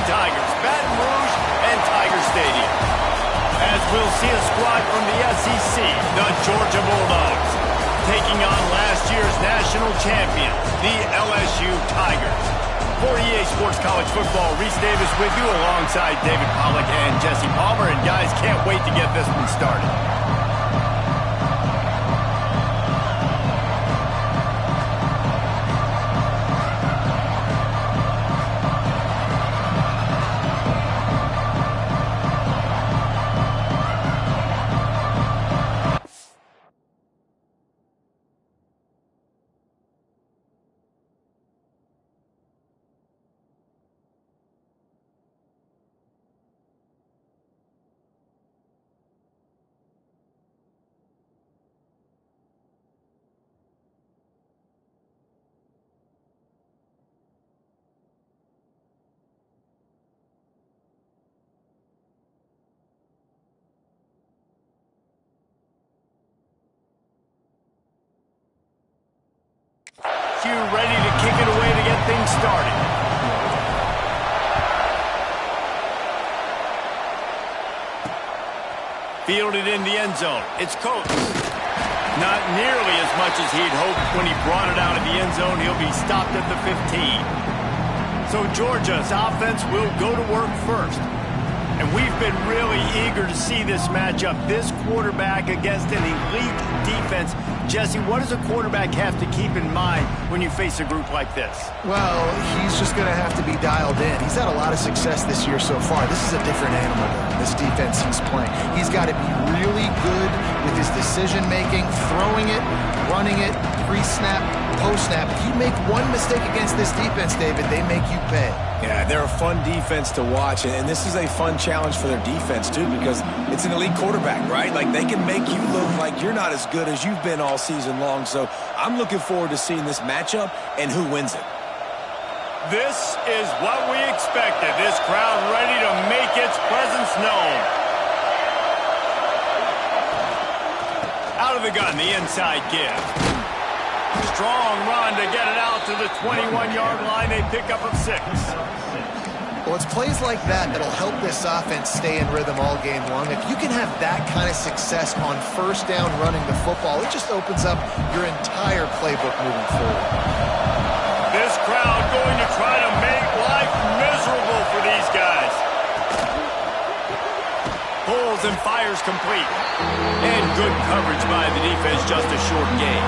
Tigers, Baton Rouge, and Tiger Stadium. As we'll see a squad from the SEC, the Georgia Bulldogs, taking on last year's national champion, the LSU Tigers. For EA Sports College Football, Reese Davis with you alongside David Pollack and Jesse Palmer. And guys, can't wait to get this one started. Ready to kick it away to get things started. Fielded in the end zone. It's Coates. Not nearly as much as he'd hoped when he brought it out of the end zone. He'll be stopped at the 15. So Georgia's offense will go to work first. And we've been really eager to see this matchup. This quarterback against an elite defense. Jesse, what does a quarterback have to keep in mind when you face a group like this? Well, he's just going to have to be dialed in. He's had a lot of success this year so far. This is a different animal than this defense he's playing. He's got to be really good with his decision-making, throwing it, running it, pre-snap, post-snap. If you make one mistake against this defense, David, they make you pay. Yeah, they're a fun defense to watch, and this is a fun challenge for their defense, too, because it's an elite quarterback, right? Like, they can make you look like you're not as good as you've been all season long, so I'm looking forward to seeing this matchup and who wins it. This is what we expected. This crowd ready to make its presence known. Out of the gun, the inside give. Strong run to get it out to the 21-yard line. They pick up of 6. Well, it's plays like that that'll help this offense stay in rhythm all game long. If you can have that kind of success on first down running the football, it just opens up your entire playbook moving forward. This crowd going to try to make life miserable for these guys. Pulls and fires complete. And good coverage by the defense, just a short gain.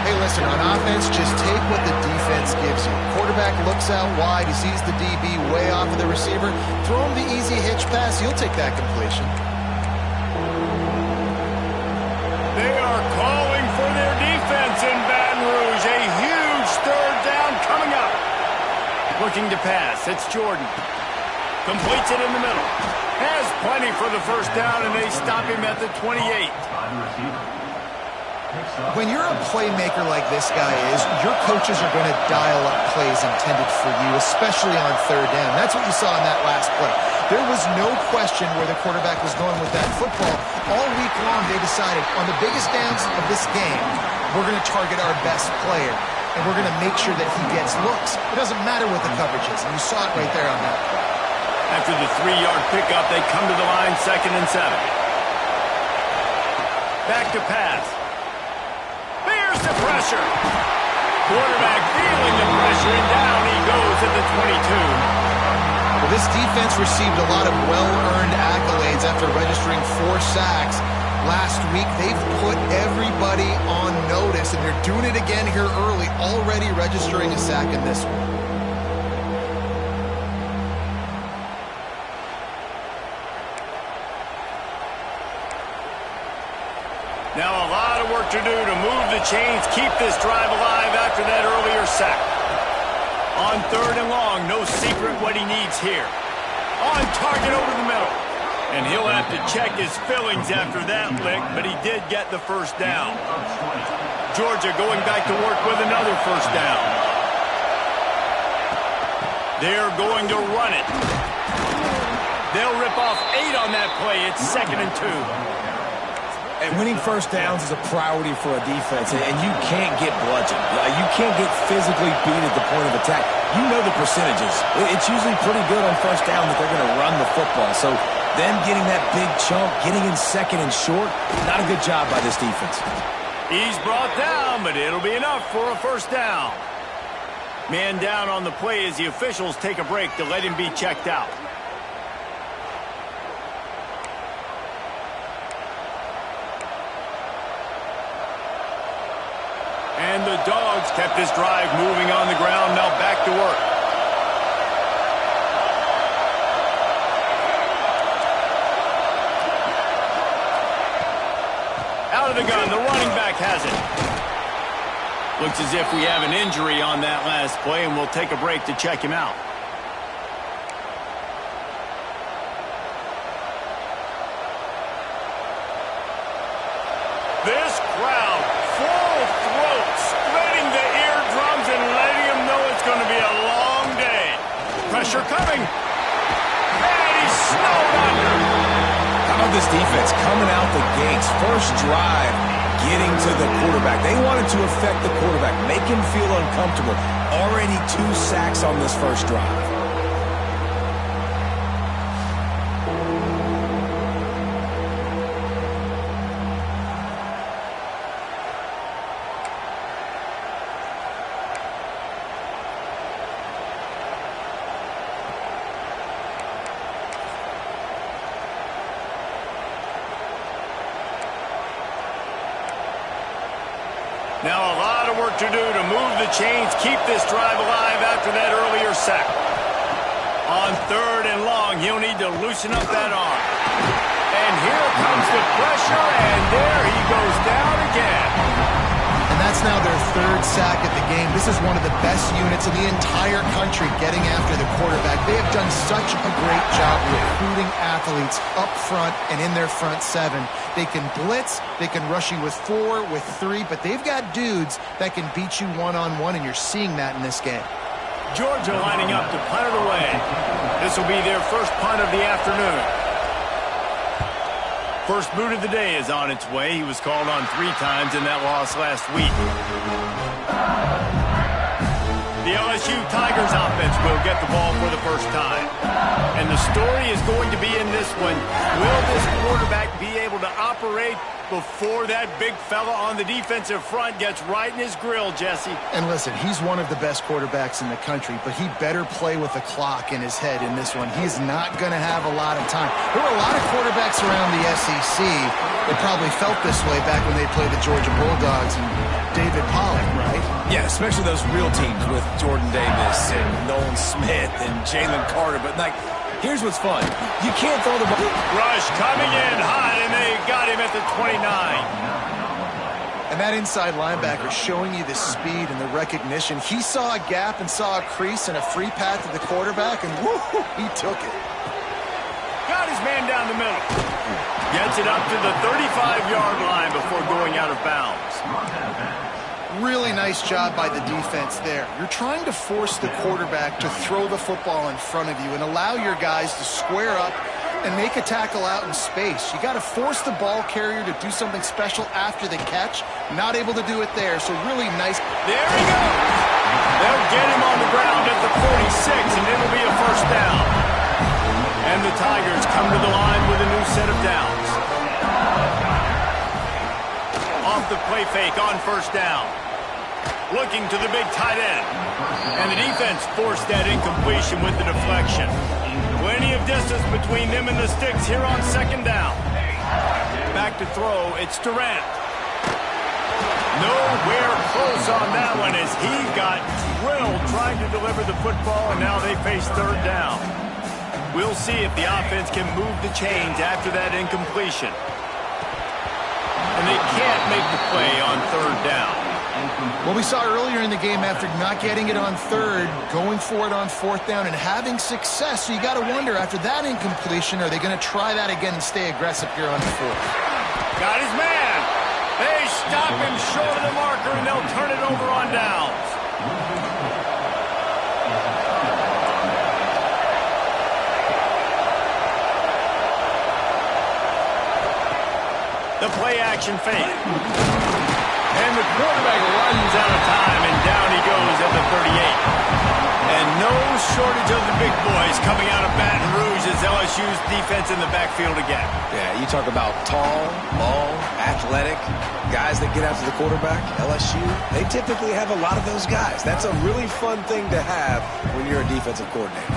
Hey, listen, on offense, just take what the defense gives you. Quarterback looks out wide. He sees the DB way off of the receiver. Throw him the easy hitch pass. He'll take that completion. They are calling for their defense in Baton Rouge. A huge third down coming up. Looking to pass. It's Jordan. Completes it in the middle. Has plenty for the first down, and they stop him at the 28. When you're a playmaker like this guy is, your coaches are going to dial up plays intended for you, especially on third down. That's what you saw in that last play. There was no question where the quarterback was going with that football. All week long, they decided, on the biggest downs of this game, we're going to target our best player, and we're going to make sure that he gets looks. It doesn't matter what the coverage is, and you saw it right there on that play. After the 3-yard pickup, they come to the line, 2nd and 7. Back to pass. There's the pressure. Quarterback feeling the pressure, and down he goes at the 22. Well, this defense received a lot of well-earned accolades after registering 4 sacks last week. They've put everybody on notice, and they're doing it again here early, already registering a sack in this one. Now a lot of work to do to move the chains, keep this drive alive after that earlier sack. On 3rd and long, no secret what he needs here. On target over the middle. And he'll have to check his fillings after that lick, but he did get the first down. Georgia going back to work with another first down. They're going to run it. They'll rip off 8 on that play. It's 2nd and 2. And winning first downs is a priority for a defense, and you can't get bludgeoned. You can't get physically beat at the point of attack. You know the percentages. It's usually pretty good on first down that they're going to run the football. So them getting that big chunk, getting in second and short, not a good job by this defense. He's brought down, but it'll be enough for a first down. Man down on the play as the officials take a break to let him be checked out. And the Dogs kept this drive moving on the ground. Now back to work. Out of the gun, the running back has it. Looks as if we have an injury on that last play, and we'll take a break to check him out. This crowd, full throat, splitting the eardrums and letting them know it's going to be a long day. Pressure coming. And he's snowed under. How about this defense coming out the gates? First drive, getting to the quarterback. They wanted to affect the quarterback, make him feel uncomfortable. Already 2 sacks on this first drive. Now a lot of work to do to move the chains, keep this drive alive after that earlier sack. On 3rd and long, he'll need to loosen up that arm. And here comes the pressure, and there he goes down again. And that's now their 3rd sack of the game. This is one of the best units in the entire country getting after the quarterback. They have done such a great job recruiting athletes up front and in their front 7. They can blitz, they can rush you with 4, with 3, but they've got dudes that can beat you one-on-one, and you're seeing that in this game. Georgia lining up to punt it away. This will be their first punt of the afternoon. First boot of the day is on its way. He was called on 3 times in that loss last week. The LSU Tigers offense will get the ball for the first time. And the story is going to be in this one. Will this quarterback be able to operate before that big fella on the defensive front gets right in his grill, Jesse? And listen, he's one of the best quarterbacks in the country, but he better play with a clock in his head in this one. He's not going to have a lot of time. There were a lot of quarterbacks around the SEC that probably felt this way back when they played the Georgia Bulldogs and David Pollock, right? Yeah, especially those real teams with Jordan Davis and Nolan Smith and Jalen Carter. But, like, here's what's fun. You can't throw the ball. Rush coming in hot, and they got him at the 29. And that inside linebacker showing you the speed and the recognition. He saw a gap and saw a crease and a free path to the quarterback, and woo, he took it. Got his man down the middle. Gets it up to the 35-yard line before going out of bounds. Really nice job by the defense there. You're trying to force the quarterback to throw the football in front of you and allow your guys to square up and make a tackle out in space. You got to force the ball carrier to do something special after the catch. Not able to do it there, so really nice. There he goes. They'll get him on the ground at the 46, and it'll be a first down. And the Tigers come to the line with a new set of downs. Off the play fake on first down. Looking to the big tight end. And the defense forced that incompletion with the deflection. Plenty of distance between them and the sticks here on second down. Back to throw, it's Durant. Nowhere close on that one as he got drilled trying to deliver the football, and now they face third down. We'll see if the offense can move the chains after that incompletion. And they can't make the play on third down. Well, we saw earlier in the game after not getting it on 3rd, going for it on 4th down and having success. So you got to wonder, after that incompletion, are they going to try that again and stay aggressive here on 4th? Got his man. They stop him short of the marker, and they'll turn it over on downs. The play action fake. And the quarterback runs out of time, and down he goes at the 38. And no shortage of the big boys coming out of Baton Rouge as LSU's defense in the backfield again. Yeah, you talk about tall, long, athletic, guys that get after the quarterback. LSU, they typically have a lot of those guys. That's a really fun thing to have when you're a defensive coordinator.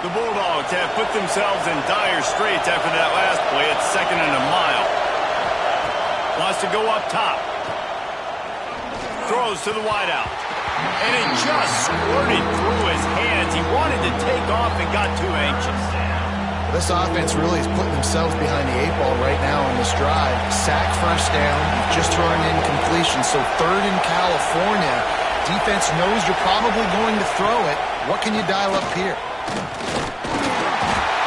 The Bulldogs have put themselves in dire straits after that last play. It's 2nd and a mile. Wants to go up top. Throws to the wideout. And it just squirted through his hands. He wanted to take off and got too anxious. This offense really is putting themselves behind the 8 ball right now on this drive. Sack, first down, just throwing in completion. So 3rd in California. Defense knows you're probably going to throw it. What can you dial up here?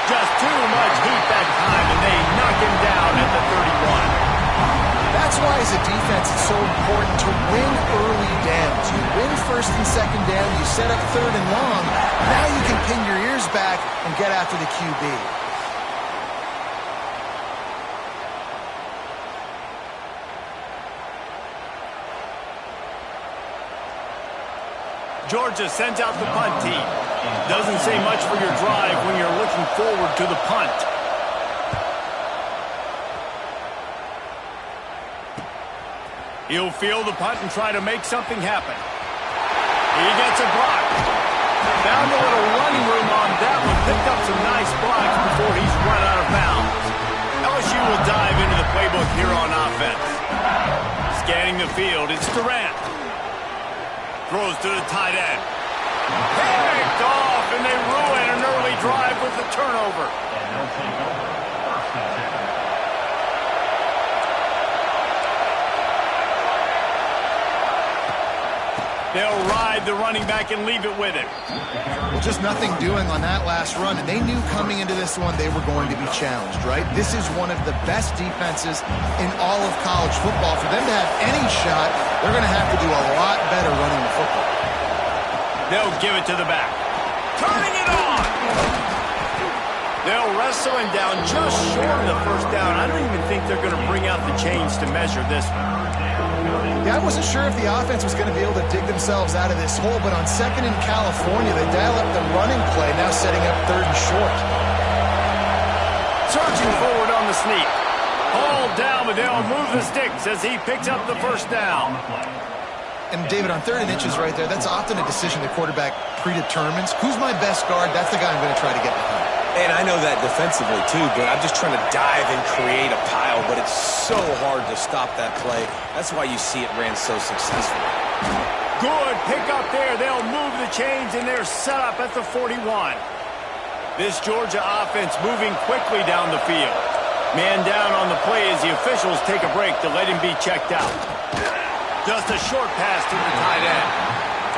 Just too much heat that time, and they knock him down at the 31. That's why as a defense it's so important to win early downs. You win 1st and 2nd down, you set up 3rd and long. Now you can pin your ears back and get after the QB. Georgia sends out the punt team. Doesn't say much for your drive when you're looking forward to the punt. He'll field the punt and try to make something happen. He gets a block. Found a little running room on that one. Picked up some nice blocks before he's run out of bounds. LSU will dive into the playbook here on offense. Scanning the field, it's Durant. Throws to the tight end. Picked off, and they ruin an early drive with the turnover. They'll ride the running back and leave it with him. Well, just nothing doing on that last run, and they knew coming into this one they were going to be challenged, right? This is one of the best defenses in all of college football. For them to have any shot, they're going to have to do a lot better running the football. They'll give it to the back. Turning it on! They'll wrestle him down just short of the 1st down. I don't even think they're going to bring out the chains to measure this one. Yeah, I wasn't sure if the offense was going to be able to dig themselves out of this hole, but on 2nd in California, they dial up the running play, now setting up 3rd and short. Surging forward on the sneak. Hauled down, but they'll move the sticks as he picks up the 1st down. And, David, on 3rd and inches right there, that's often a decision the quarterback predetermines. Who's my best guard? That's the guy I'm going to try to get behind. And I know that defensively, too, but I'm just trying to dive and create a pile, but it's so hard to stop that play. That's why you see it ran so successfully. Good pick up there. They'll move the chains, and they're set up at the 41. This Georgia offense moving quickly down the field. Man down on the play as the officials take a break to let him be checked out. Just a short pass to the tight end.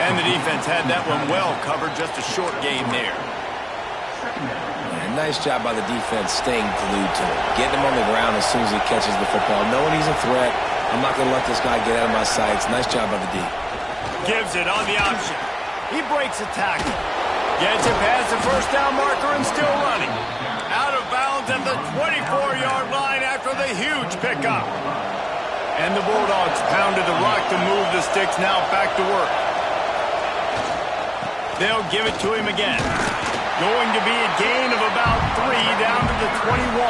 And the defense had that one well covered. Just a short game there. And nice job by the defense staying glued to him. Getting him on the ground as soon as he catches the football. Knowing he's a threat. I'm not going to let this guy get out of my sights. Nice job by the D. Gives it on the option. He breaks a tackle. Gets it past the 1st down marker and still running. Out of bounds at the 24-yard line after the huge pickup. And the Bulldogs pounded the rock to move the sticks, now back to work. They'll give it to him again. Going to be a gain of about 3 down to the 21.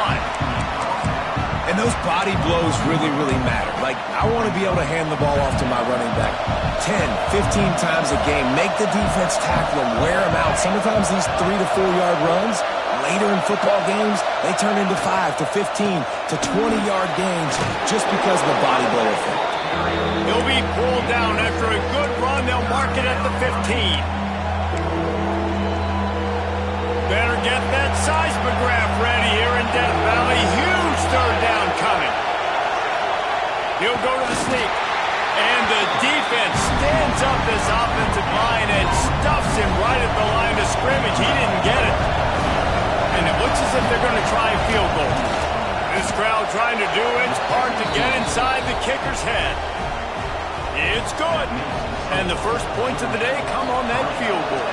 And those body blows really, really matter. Like, I want to be able to hand the ball off to my running back 10, 15 times a game. Make the defense tackle him, wear him out. Sometimes these 3 to 4 yard runs, later in football games, they turn into 5 to 15 to 20-yard gains just because of the body blow effect. He'll be pulled down after a good run. They'll mark it at the 15. Better get that seismograph ready here in Death Valley. Huge 3rd down coming. He'll go to the sneak. And the defense stands up this offensive line and stuffs him right at the line of scrimmage. He didn't get it. And it looks as if they're going to try a field goal. This crowd trying to do its part to get inside the kicker's head. It's good. And the first points of the day come on that field goal.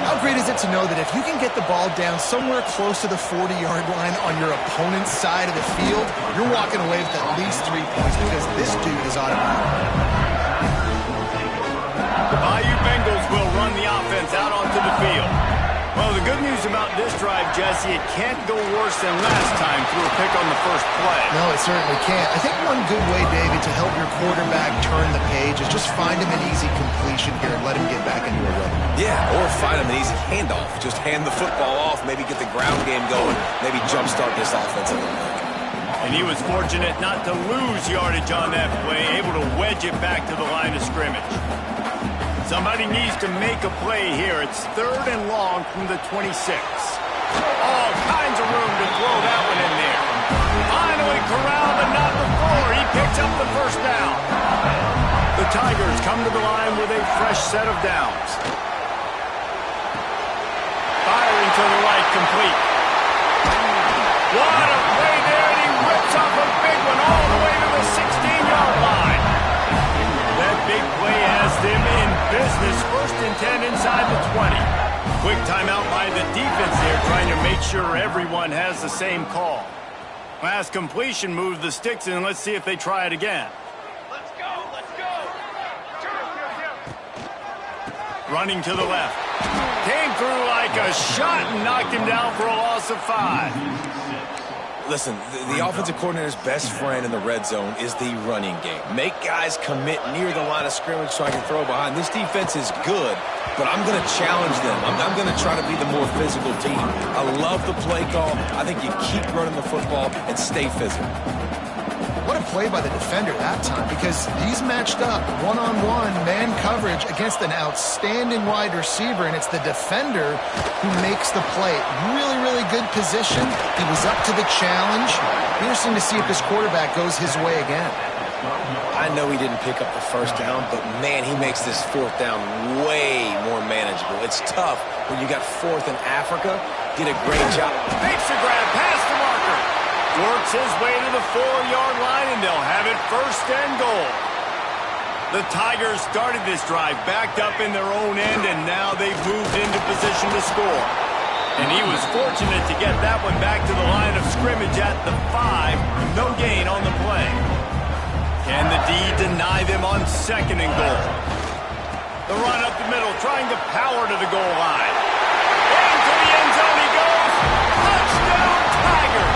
How great is it to know that if you can get the ball down somewhere close to the 40-yard line on your opponent's side of the field, you're walking away with at least 3 points because this dude is automatic. The Bayou Bengals will run the offense out onto the field. Well, the good news about this drive, Jesse, it can't go worse than last time through a pick on the first play. No, it certainly can't. I think one good way, David, to help your quarterback turn the page is just find him an easy completion here and let him get back into a rhythm. Yeah, or find him an easy handoff. Just hand the football off, maybe get the ground game going, maybe jumpstart this offense a little bit. And he was fortunate not to lose yardage on that play, able to wedge it back to the line of scrimmage. Somebody needs to make a play here. It's 3rd and long from the 26. All kinds of room to throw that one in there. Finally corralled, but not before. He picks up the first down. The Tigers come to the line with a fresh set of downs. Firing to the right, complete. What a play there, and he rips off a big one all the way to the 16-yard line. That big play has them in business. 1st and 10 inside the 20. Quick timeout by the defense there, trying to make sure everyone has the same call. Last completion moved the sticks in. Let's see if they try it again. Let's go, let's go. Running to the left. Came through like a shot and knocked him down for a loss of 5. Listen, the offensive coordinator's best friend in the red zone is the running game. Make guys commit near the line of scrimmage so I can throw behind. This defense is good, but I'm going to challenge them. I'm going to try to be the more physical team. I love the play call. I think you keep running the football and stay physical. What a play by the defender that time, because he's matched up one-on-one man coverage against an outstanding wide receiver, and it's the defender who makes the play. Really, really good position. He was up to the challenge. Interesting to see if this quarterback goes his way again. I know he didn't pick up the first down, but, man, he makes this 4th down way more manageable. It's tough when you got 4th in Africa. Did a great job. Makes the grab past the marker. Works his way to the 4-yard line, and they'll have it 1st and goal. The Tigers started this drive backed up in their own end, and now they've moved into position to score. And he was fortunate to get that one back to the line of scrimmage at the 5. No gain on the play. Can the D deny them on 2nd and goal? The run up the middle, trying to power to the goal line. Into the end zone he goes. Touchdown, Tigers!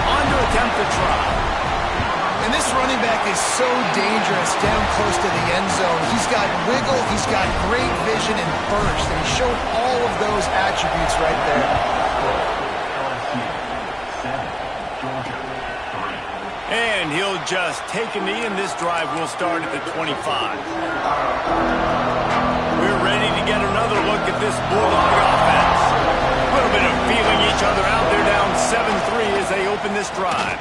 On to attempt to try. And this running back is so dangerous down close to the end zone. He's got wiggle, he's got great vision and burst, and he showed all of those attributes right there. And he'll just take a knee, and this drive will start at the 25. We're ready to get another look at this Bulldog offense. A little bit of feeling each other out. They're down 7-3 as they open this drive.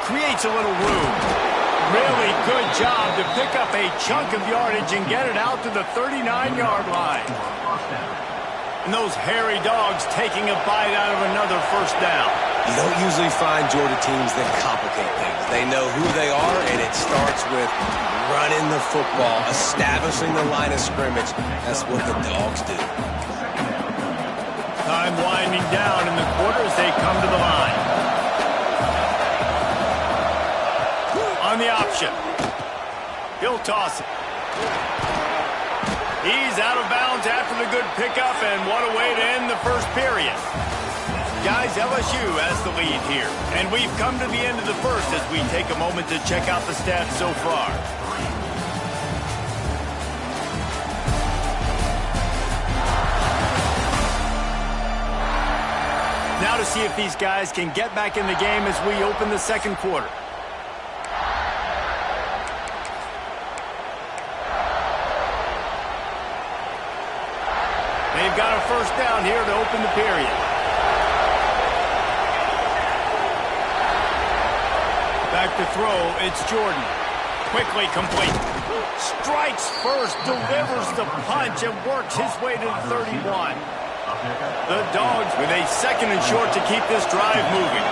Creates a little room. Really good job to pick up a chunk of yardage and get it out to the 39-yard line. And those hairy dogs taking a bite out of another 1st down. You don't usually find Georgia teams that complicate things. They know who they are, and it starts with running the football, establishing the line of scrimmage. That's what the Dogs do. Time winding down in the quarter as they come to the line. On the option. He'll toss it. He's out of bounds after the good pickup, and what a way to end the first period. Guys, LSU has the lead here, and we've come to the end of the first as we take a moment to check out the stats so far. Now to see if these guys can get back in the game as we open the 2nd quarter. They've got a 1st down here to open the period. Back to throw, it's Jordan. Quickly complete. Strikes first, delivers the punch, and works his way to the 31. The Dogs with a 2nd and short to keep this drive moving.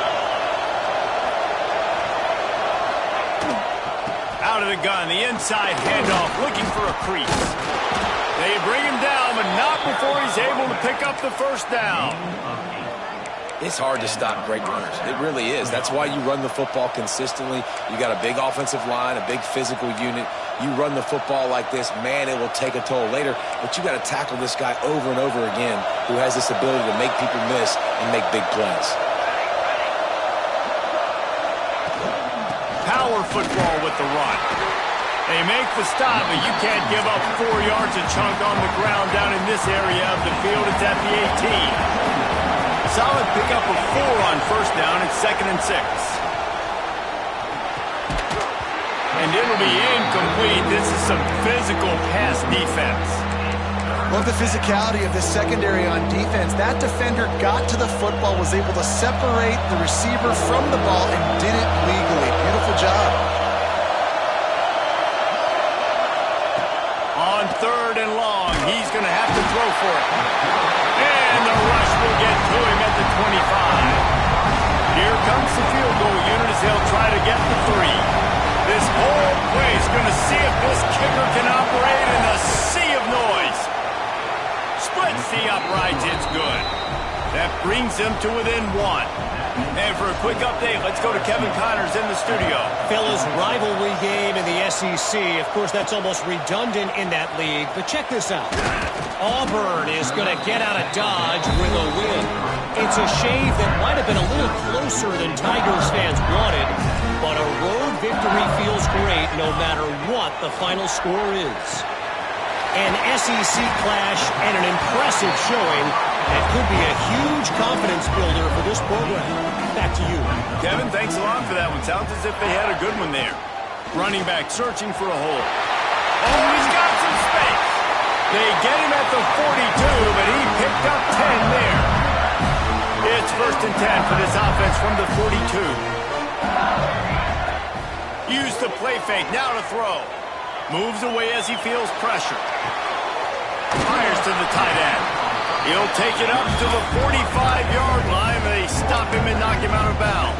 Out of the gun, the inside handoff, looking for a crease. They bring him down, but not before he's able to pick up the first down. It's hard to stop great runners. It really is. That's why you run the football consistently. You got a big offensive line, a big physical unit. You run the football like this, man, it will take a toll later. But you got to tackle this guy over and over again who has this ability to make people miss and make big plays. Power football with the run. They make the stop, but you can't give up 4 yards a chunk on the ground down in this area of the field. It's at the 18. Solid pickup of 4 on first down. It's 2nd and 6. And it'll be incomplete. This is some physical pass defense. Love the physicality of this secondary on defense. That defender got to the football, was able to separate the receiver from the ball, and did it legally. Beautiful job. On 3rd and long, he's going to have to throw for it. And the rush will get to him at the 25. Here comes the field goal unit as they'll try to get the 3. This whole play is going to see if this kicker can operate in a sea of noise. Splits the uprights, it's good. That brings them to within 1. And for a quick update, let's go to Kevin Connors in the studio. Fellas, rivalry game in the SEC. Of course, that's almost redundant in that league. But check this out. Auburn is going to get out of Dodge with a win. It's a shave that might have been a little closer than Tigers fans wanted. But a road victory feels great no matter what the final score is. An SEC clash and an impressive showing that could be a huge confidence builder for this program. Back to you. Kevin, thanks a lot for that one. Sounds as if they had a good one there. Running back searching for a hole. Oh, he's got some space. They get him at the 42, but he picked up 10 there. It's 1st and 10 for this offense from the 42. Use the play fake, now to throw. Moves away as he feels pressure. Fires to the tight end. He'll take it up to the 45-yard line. They stop him and knock him out of bounds.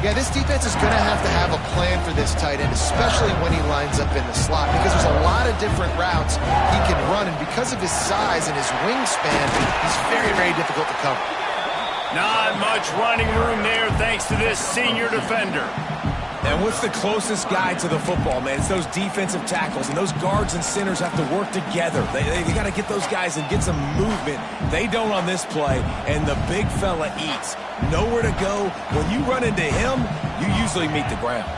Yeah, this defense is going to have a plan for this tight end, especially when he lines up in the slot, because there's a lot of different routes he can run, and because of his size and his wingspan, he's very, very difficult to cover. Not much running room there thanks to this senior defender. And what's the closest guy to the football, man? It's those defensive tackles, and those guards and centers have to work together. They got to get those guys and get some movement. They don't on this play, and the big fella eats. Nowhere to go. When you run into him, you usually meet the ground.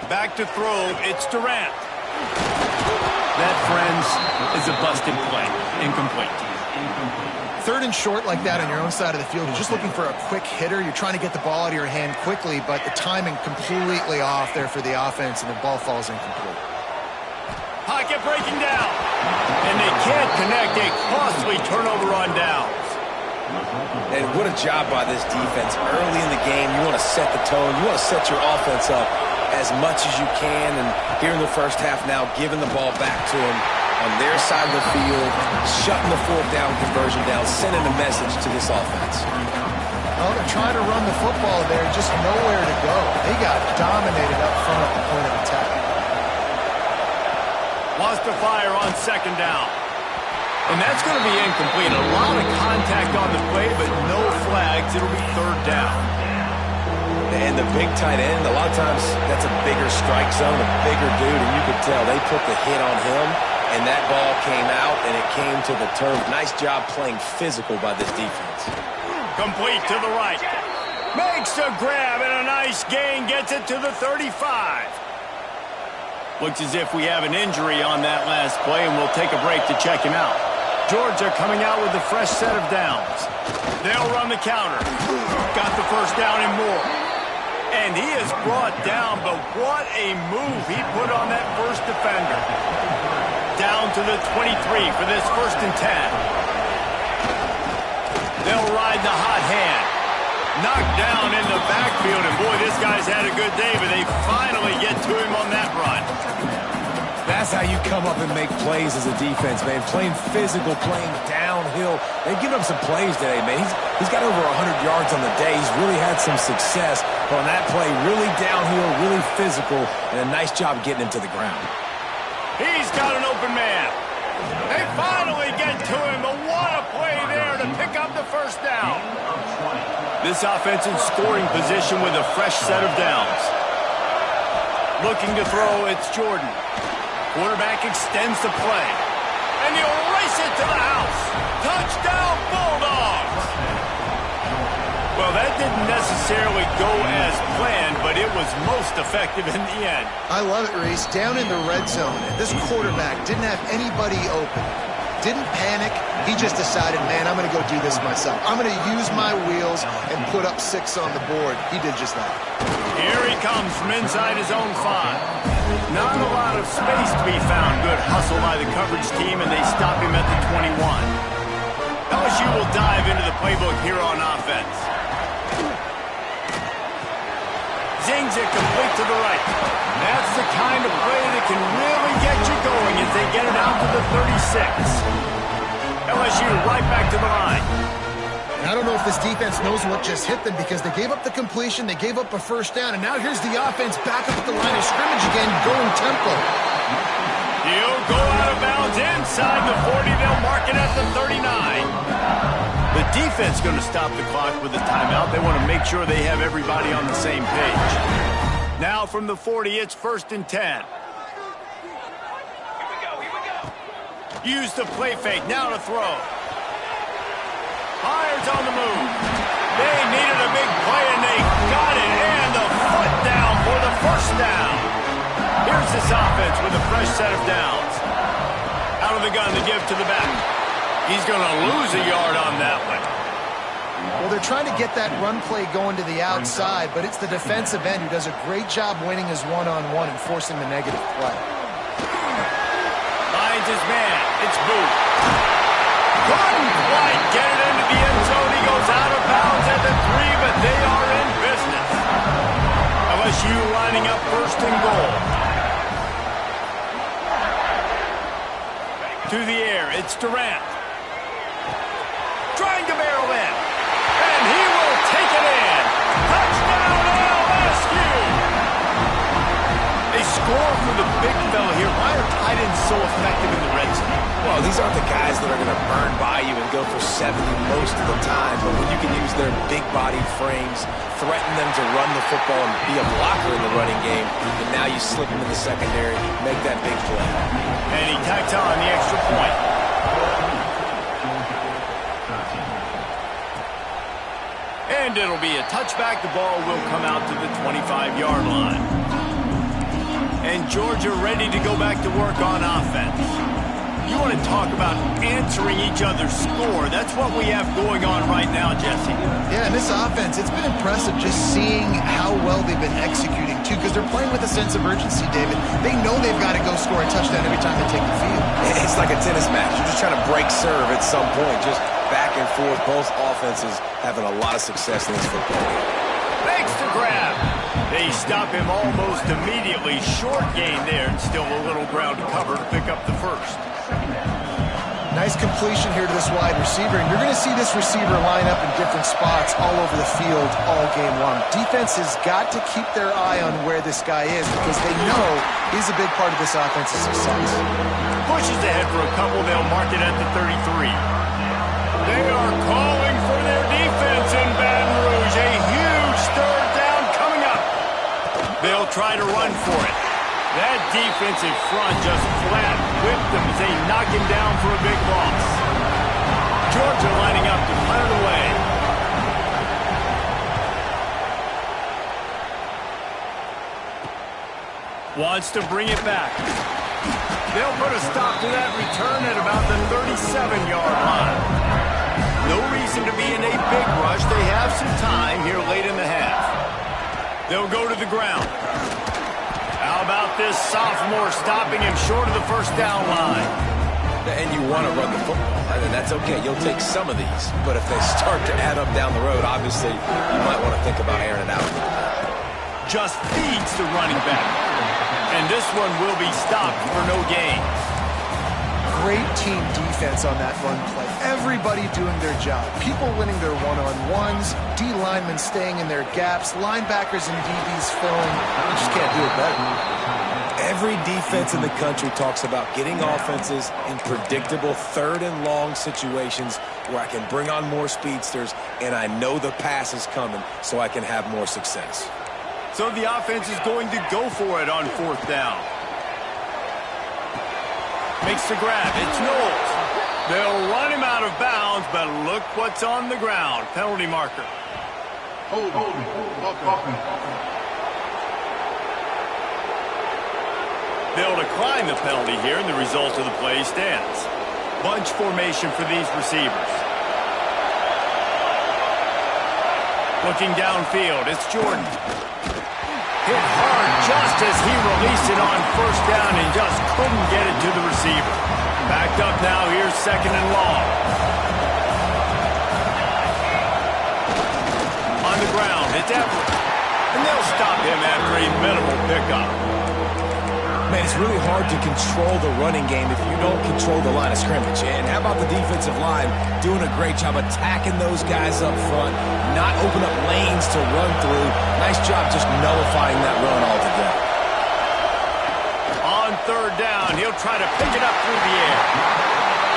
Back to throw, it's Durant. That, friends, is a busted play. Incomplete. 3rd and short like that on your own side of the field, you're just looking for a quick hitter. You're trying to get the ball out of your hand quickly, but the timing completely off there for the offense, and the ball falls incomplete. Pocket breaking down. And they can't connect. A costly turnover on downs. And what a job by this defense. Early in the game, you want to set the tone. You want to set your offense up as much as you can, and here in the first half now, giving the ball back to them on their side of the field, shutting the 4th down conversion down, sending a message to this offense. Well, they're trying to run the football there, just nowhere to go. They got dominated up front at the point of attack. Wants to fire on 2nd down. And that's going to be incomplete. A lot of contact on the play, but no flags. It'll be 3rd down. And the big tight end, a lot of times that's a bigger strike zone, a bigger dude, and you could tell they put the hit on him, and that ball came out, and it came to the turf. Nice job playing physical by this defense. Complete to the right. Makes a grab, and a nice gain, gets it to the 35. Looks as if we have an injury on that last play, and we'll take a break to check him out. Georgia coming out with a fresh set of downs. They'll run the counter. Got the first down and more. And he is brought down, but what a move he put on that first defender. Down to the 23 for this 1st and 10. They'll ride the hot hand. Knocked down in the backfield, and boy, this guy's had a good day, but they finally get to him on that run. That's how you come up and make plays as a defense, man. Playing physical, playing downhill. They've given up some plays today, man. He's got over 100 yards on the day. He's really had some success. But on that play, really downhill, really physical, and a nice job getting him to the ground. He's got an open man. They finally get to him, but what a play there to pick up the first down. This offense in scoring position with a fresh set of downs. Looking to throw, it's Jordan. Quarterback extends the play. And he'll race it to the house. Touchdown, Bulldogs! Well, that didn't necessarily go as planned, but it was most effective in the end. I love it, Reese. Down in the red zone, this quarterback didn't have anybody open. Didn't panic. He just decided, man, I'm going to go do this myself. I'm going to use my wheels and put up 6 on the board. He did just that. Here he comes from inside his own 5. Not a lot of space to be found. Good hustle by the coverage team, and they stop him at the 21. LSU will dive into the playbook here on offense. Zings it complete to the right. That's the kind of play that can really get you going as they get it out to the 36. LSU right back to the line. I don't know if this defense knows what just hit them because they gave up the completion, they gave up a first down, and now here's the offense back up at the line of scrimmage again, going tempo. He'll go out of bounds inside the 40. They'll mark it at the 39. The defense going to stop the clock with a timeout. They want to make sure they have everybody on the same page. Now from the 40, it's 1st and 10. Use the play fake. Now to throw. Myers on the move. They needed a big play, and they got it. And the foot down for the first down. Here's this offense with a fresh set of downs. Out of the gun to give to the back. He's going to lose a yard on that one. Well, they're trying to get that run play going to the outside, but it's the defensive end who does a great job winning his one-on-one and forcing the negative play. Finds his man. It's Booth. Couldn't quite get it into the end zone. He goes out of bounds at the 3, but they are in business. LSU lining up 1st and goal. To the air, it's Durant. Trying to barrel in. And he will take it in. Touchdown, LSU! They score for the big fella here. Why are tight ends so effective in the red zone? Well, these aren't the guys that are going to burn by you and go for 70 most of the time, but when you can use their big-bodied frames, threaten them to run the football and be a blocker in the running game, and now you slip them in the secondary, make that big play. And he tacks on the extra point. And it'll be a touchback. The ball will come out to the 25-yard line. And Georgia ready to go back to work on offense. You want to talk about answering each other's score. That's what we have going on right now, Jesse. Yeah, and this offense, it's been impressive just seeing how well they've been executing, too, because they're playing with a sense of urgency, David. They know they've got to go score a touchdown every time they take the field. It's like a tennis match. You're just trying to break serve at some point, just back and forth. Both offenses having a lot of success in this football game. Makes the grab. They stop him almost immediately. Short gain there, and still a little ground to cover to pick up the first. Nice completion here to this wide receiver, and you're going to see this receiver line up in different spots all over the field all game long. Defense has got to keep their eye on where this guy is because they know he's a big part of this offense's success. Pushes ahead for a couple. They'll mark it at the 33. They are calling for their defense in Baton Rouge. A huge third down coming up. They'll try to run for it. That defensive front just flat whipped them as they knock him down for a big loss. Georgia lining up to punt it away. Wants to bring it back. They'll put a stop to that return at about the 37-yard line. No reason to be in a big rush. They have some time here late in the half. They'll go to the ground. How about this sophomore stopping him short of the first down line? And you want to run the football, and that's okay. You'll take some of these. But if they start to add up down the road, obviously, you might want to think about airing it out. Just feeds the running back. And this one will be stopped for no gain. Great team defense on that run play. Everybody doing their job. People winning their one-on-ones, D linemen staying in their gaps, linebackers and DBs filling. You just can't do it better. Every defense in the country talks about getting offenses in predictable third and long situations where I can bring on more speedsters and I know the pass is coming so I can have more success. So the offense is going to go for it on 4th down. Makes the grab. It's Knowles. They'll run him out of bounds, but look what's on the ground. Penalty marker. They'll decline the penalty here, and the result of the play stands. Bunch formation for these receivers. Looking downfield, it's Jordan. Hit hard just as he released it on 1st down and just couldn't get it to the receiver. Backed up now, here's 2nd and long. On the ground, it's Everett. And they'll stop him after a minimal pickup. Man, it's really hard to control the running game if you don't control the line of scrimmage. And how about the defensive line doing a great job attacking those guys up front, not open up lanes to run through. Nice job just nullifying that run altogether. On 3rd down, he'll try to pick it up through the air.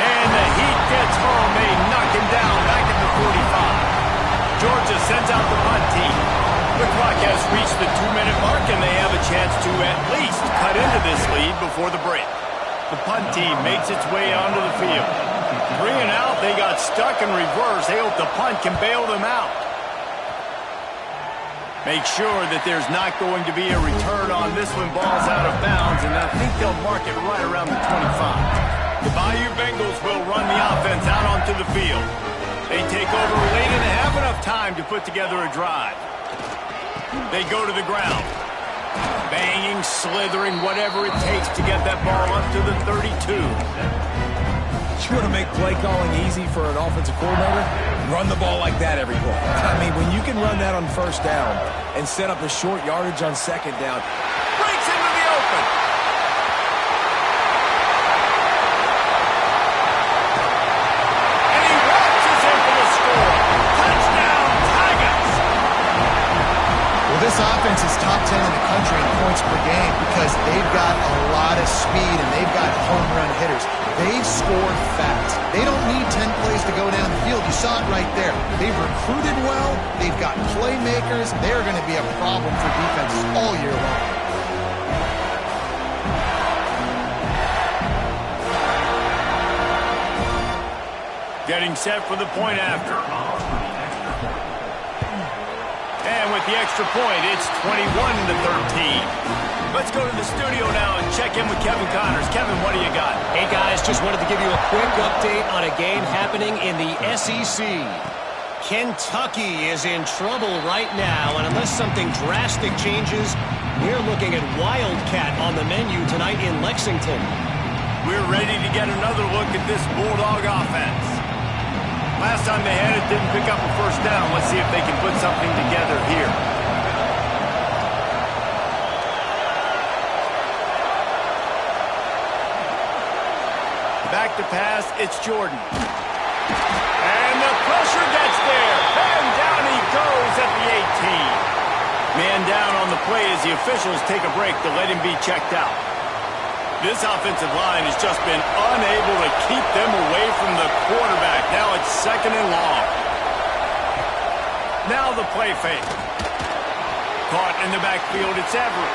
And the heat gets home. They knock him down back at the 45. Georgia sends out the punt team. The clock has reached the 2-minute mark, and they have a chance to at least cut into this lead before the break. The punt team makes its way onto the field. 3 and out, they got stuck in reverse. They hope the punt can bail them out. Make sure that there's not going to be a return on this when ball's out of bounds, and I think they'll mark it right around the 25. The Bayou Bengals will run the offense out onto the field. They take over late and have enough time to put together a drive. They go to the ground. Banging, slithering, whatever it takes to get that ball up to the 32. You want to make play calling easy for an offensive coordinator? Run the ball like that every play. I mean, when you can run that on 1st down and set up a short yardage on 2nd down. Breaks into the open. And he launches in for the score. Touchdown, Tigers! Well, this offense is top 10 in the country in points per game because they've got a lot of speed and they've got home run hitters. They score fast. They don't need 10 plays to go down the field. You saw it right there. They've recruited well. They've got playmakers. They're going to be a problem for defenses all year long. Getting set for the point after. And with the extra point, it's 21-13. Let's go to the studio now and check in with Kevin Connors. Kevin, what do you got? Hey, guys, just wanted to give you a quick update on a game happening in the SEC. Kentucky is in trouble right now, and unless something drastic changes, we're looking at Wildcat on the menu tonight in Lexington. We're ready to get another look at this Bulldog offense. Last time they had it, didn't pick up a 1st down. Let's see if they can put something together here. Back to pass, it's Jordan. And the pressure gets there. And down he goes at the 18. Man down on the play as the officials take a break to let him be checked out. This offensive line has just been unable to keep them away from the quarterback. Now it's 2nd and long. Now the play fake. Caught in the backfield, it's Everett.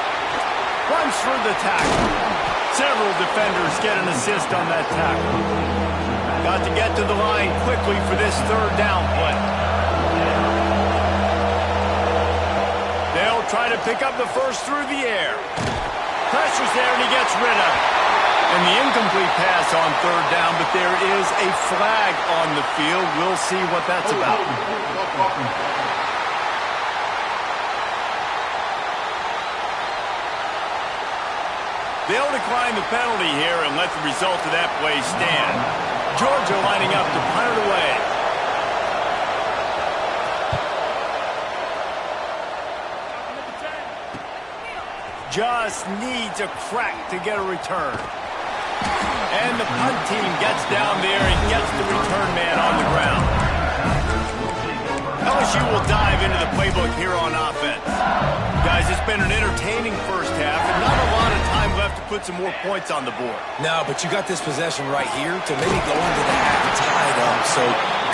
Runs through the tackle. Several defenders get an assist on that tackle. Got to get to the line quickly for this 3rd down play. They'll try to pick up the first through the air. Pressure's there and he gets rid of it. And the incomplete pass on 3rd down, but there is a flag on the field. We'll see what that's about. They'll decline the penalty here and let the result of that play stand. Georgia lining up to punt it away. just needs a crack to get a return. And the punt team gets down there and gets the return man on the ground. LSU will dive into the playbook here on offense. Guys, it's been an entertaining first half and not a lot of time left to put some more points on the board. No, but you got this possession right here to maybe go into the half tied up. So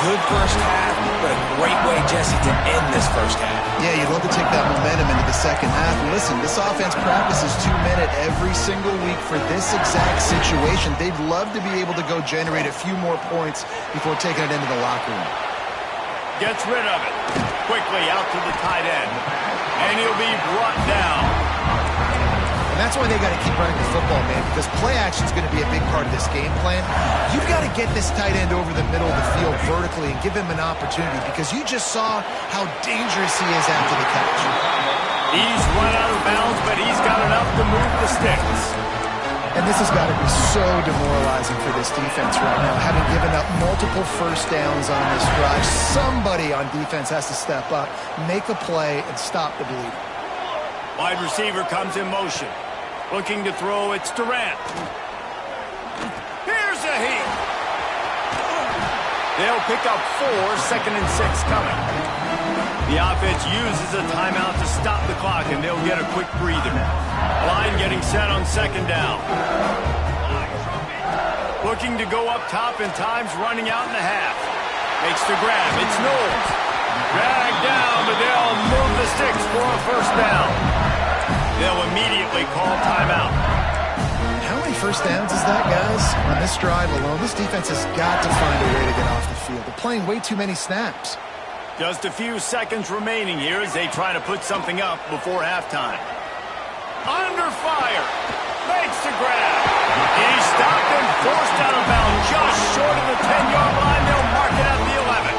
good first half, but a great way, Jesse, to end this first half. Yeah, you'd love to take that momentum into the second half. And listen, this offense practices 2-minute every single week for this exact situation. They'd love to be able to go generate a few more points before taking it into the locker room. Gets rid of it. Quickly out to the tight end. And he'll be brought down. And that's why they got to keep running the football, man, because play action is going to be a big part of this game plan. You've got to get this tight end over the middle of the field vertically and give him an opportunity, because you just saw how dangerous he is after the catch. He's run out of bounds, but he's got enough to move the sticks. And this has got to be so demoralizing for this defense right now, having given up multiple first downs on this drive. Somebody on defense has to step up, make a play, and stop the bleeding. Wide receiver comes in motion. Looking to throw, it's Durant. Here's a heat. They'll pick up 4, 2nd and 6 coming. The offense uses a timeout to stop the clock, and they'll get a quick breather. Line getting set on 2nd down. Looking to go up top, and time's running out in the half. Makes the grab. It's Knowles. Dragged down, but they'll move the sticks for a first down. They'll immediately call timeout. How many first downs is that, guys? On this drive alone, this defense has got to find a way to get off the field. They're playing way too many snaps. Just a few seconds remaining here as they try to put something up before halftime. Under fire. Makes the grab. He's stopped and forced out of bounds just short of the 10-yard line. They'll mark it at the 11.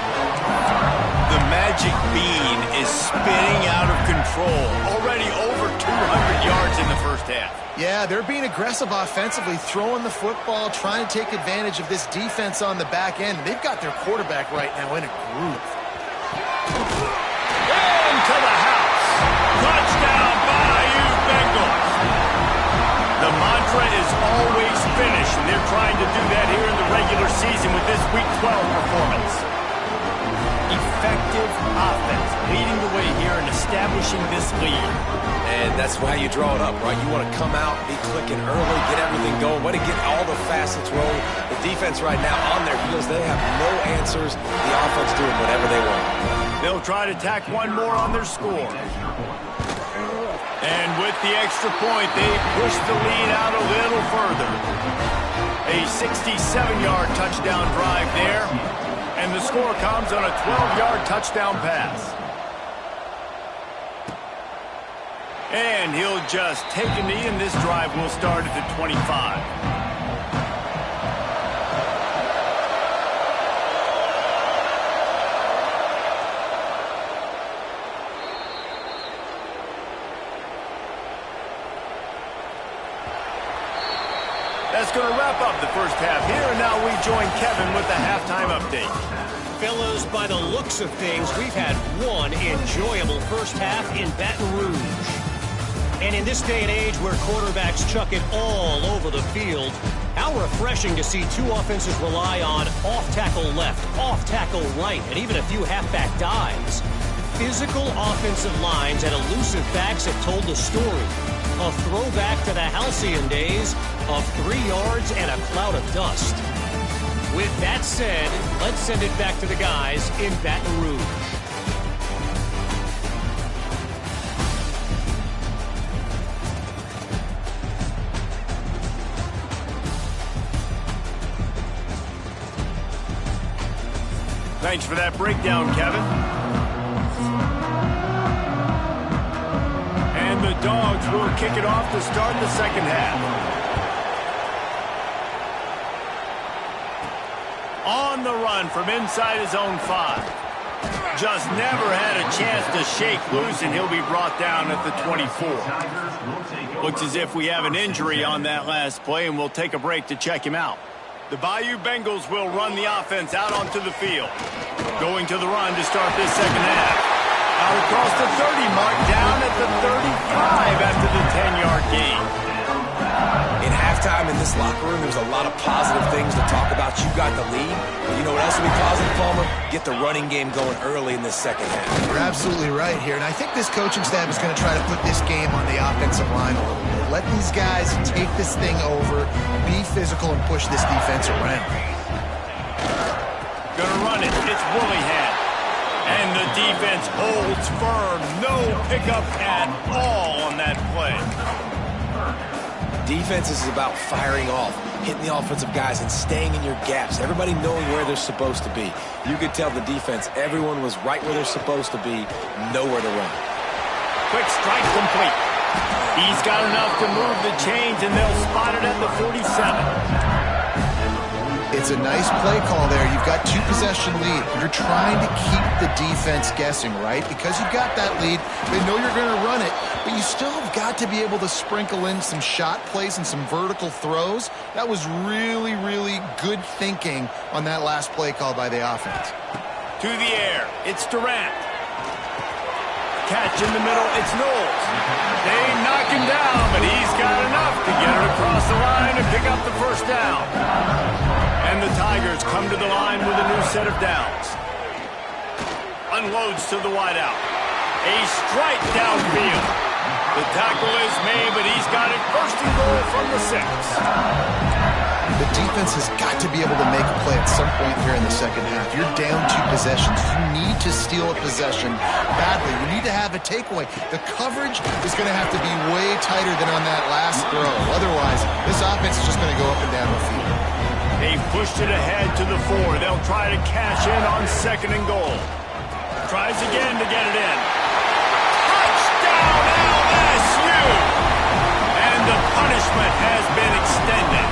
The magic bean is spinning out of control. Already over 200 yards in the first half. Yeah, they're being aggressive offensively, throwing the football, trying to take advantage of this defense on the back end. They've got their quarterback right now in a groove. Into the house. Touchdown, Bayou Bengals. The mantra is always finish, and they're trying to do that here in the regular season with this Week 12 performance. Effective offense leading the way here and establishing this lead. And that's how you draw it up, right? You want to come out, be clicking early, get everything going, want to get all the facets rolling. The defense right now on their heels, they have no answers. The offense doing whatever they want. They'll try to tack one more on their score. And with the extra point, they push the lead out a little further. A 67-yard touchdown drive there. And the score comes on a 12-yard touchdown pass. And he'll just take a knee, and this drive will start at the 25. That's going to wrap up the first half here, and now we join Kevin with the halftime update. Fellas, by the looks of things, we've had one enjoyable first half in Baton Rouge. And in this day and age where quarterbacks chuck it all over the field, how refreshing to see two offenses rely on off-tackle left, off-tackle right, and even a few halfback dives. Physical offensive lines and elusive backs have told the story. A throwback to the halcyon days of 3 yards and a cloud of dust. With that said, let's send it back to the guys in Baton Rouge. Thanks for that breakdown, Kevin. And the Dogs will kick it off to start the second half. On the run from inside his own 5. Just never had a chance to shake loose, and he'll be brought down at the 24. Looks as if we have an injury on that last play, and we'll take a break to check him out. The Bayou Bengals will run the offense out onto the field. Going to the run to start this second half. Out across the 30 mark, down at the 35 after the 10-yard lot of positive things to talk about. You got the lead. But you know what else will be positive, Palmer? Get the running game going early in this second half. You're absolutely right here, and I think this coaching staff is going to try to put this game on the offensive line a little bit. Let these guys take this thing over, be physical, and push this defense around. Gonna run it. It's Willingham. And the defense holds firm. No pickup at all on that play. Defense is about firing off, hitting the offensive guys, and staying in your gaps. Everybody knowing where they're supposed to be. You could tell the defense, everyone was right where they're supposed to be, nowhere to run. Quick strike complete. He's got enough to move the chains, and they'll spot it at the 47. It's a nice play call there. You've got 2-possession lead. You're trying to keep the defense guessing, right? Because you've got that lead, they know you're going to run it, but you still have got to be able to sprinkle in some shot plays and some vertical throws. That was really, really good thinking on that last play call by the offense. To the air, it's Durant. Catch in the middle, it's Knowles. They knock him down, but he's got enough to get it across the line and pick up the first down. And the Tigers come to the line with a new set of downs. Unloads to the wideout. A strike downfield. The tackle is made, but he's got it first and goal from the 6. The defense has got to be able to make a play at some point here in the second half. You're down 2 possessions. You need to steal a possession badly. You need to have a takeaway. The coverage is going to have to be way tighter than on that last throw. Otherwise, this offense is just going to go up and down the field. They've pushed it ahead to the 4. They'll try to cash in on 2nd and goal. Tries again to get it in. Touchdown LSU! And the punishment has been extended.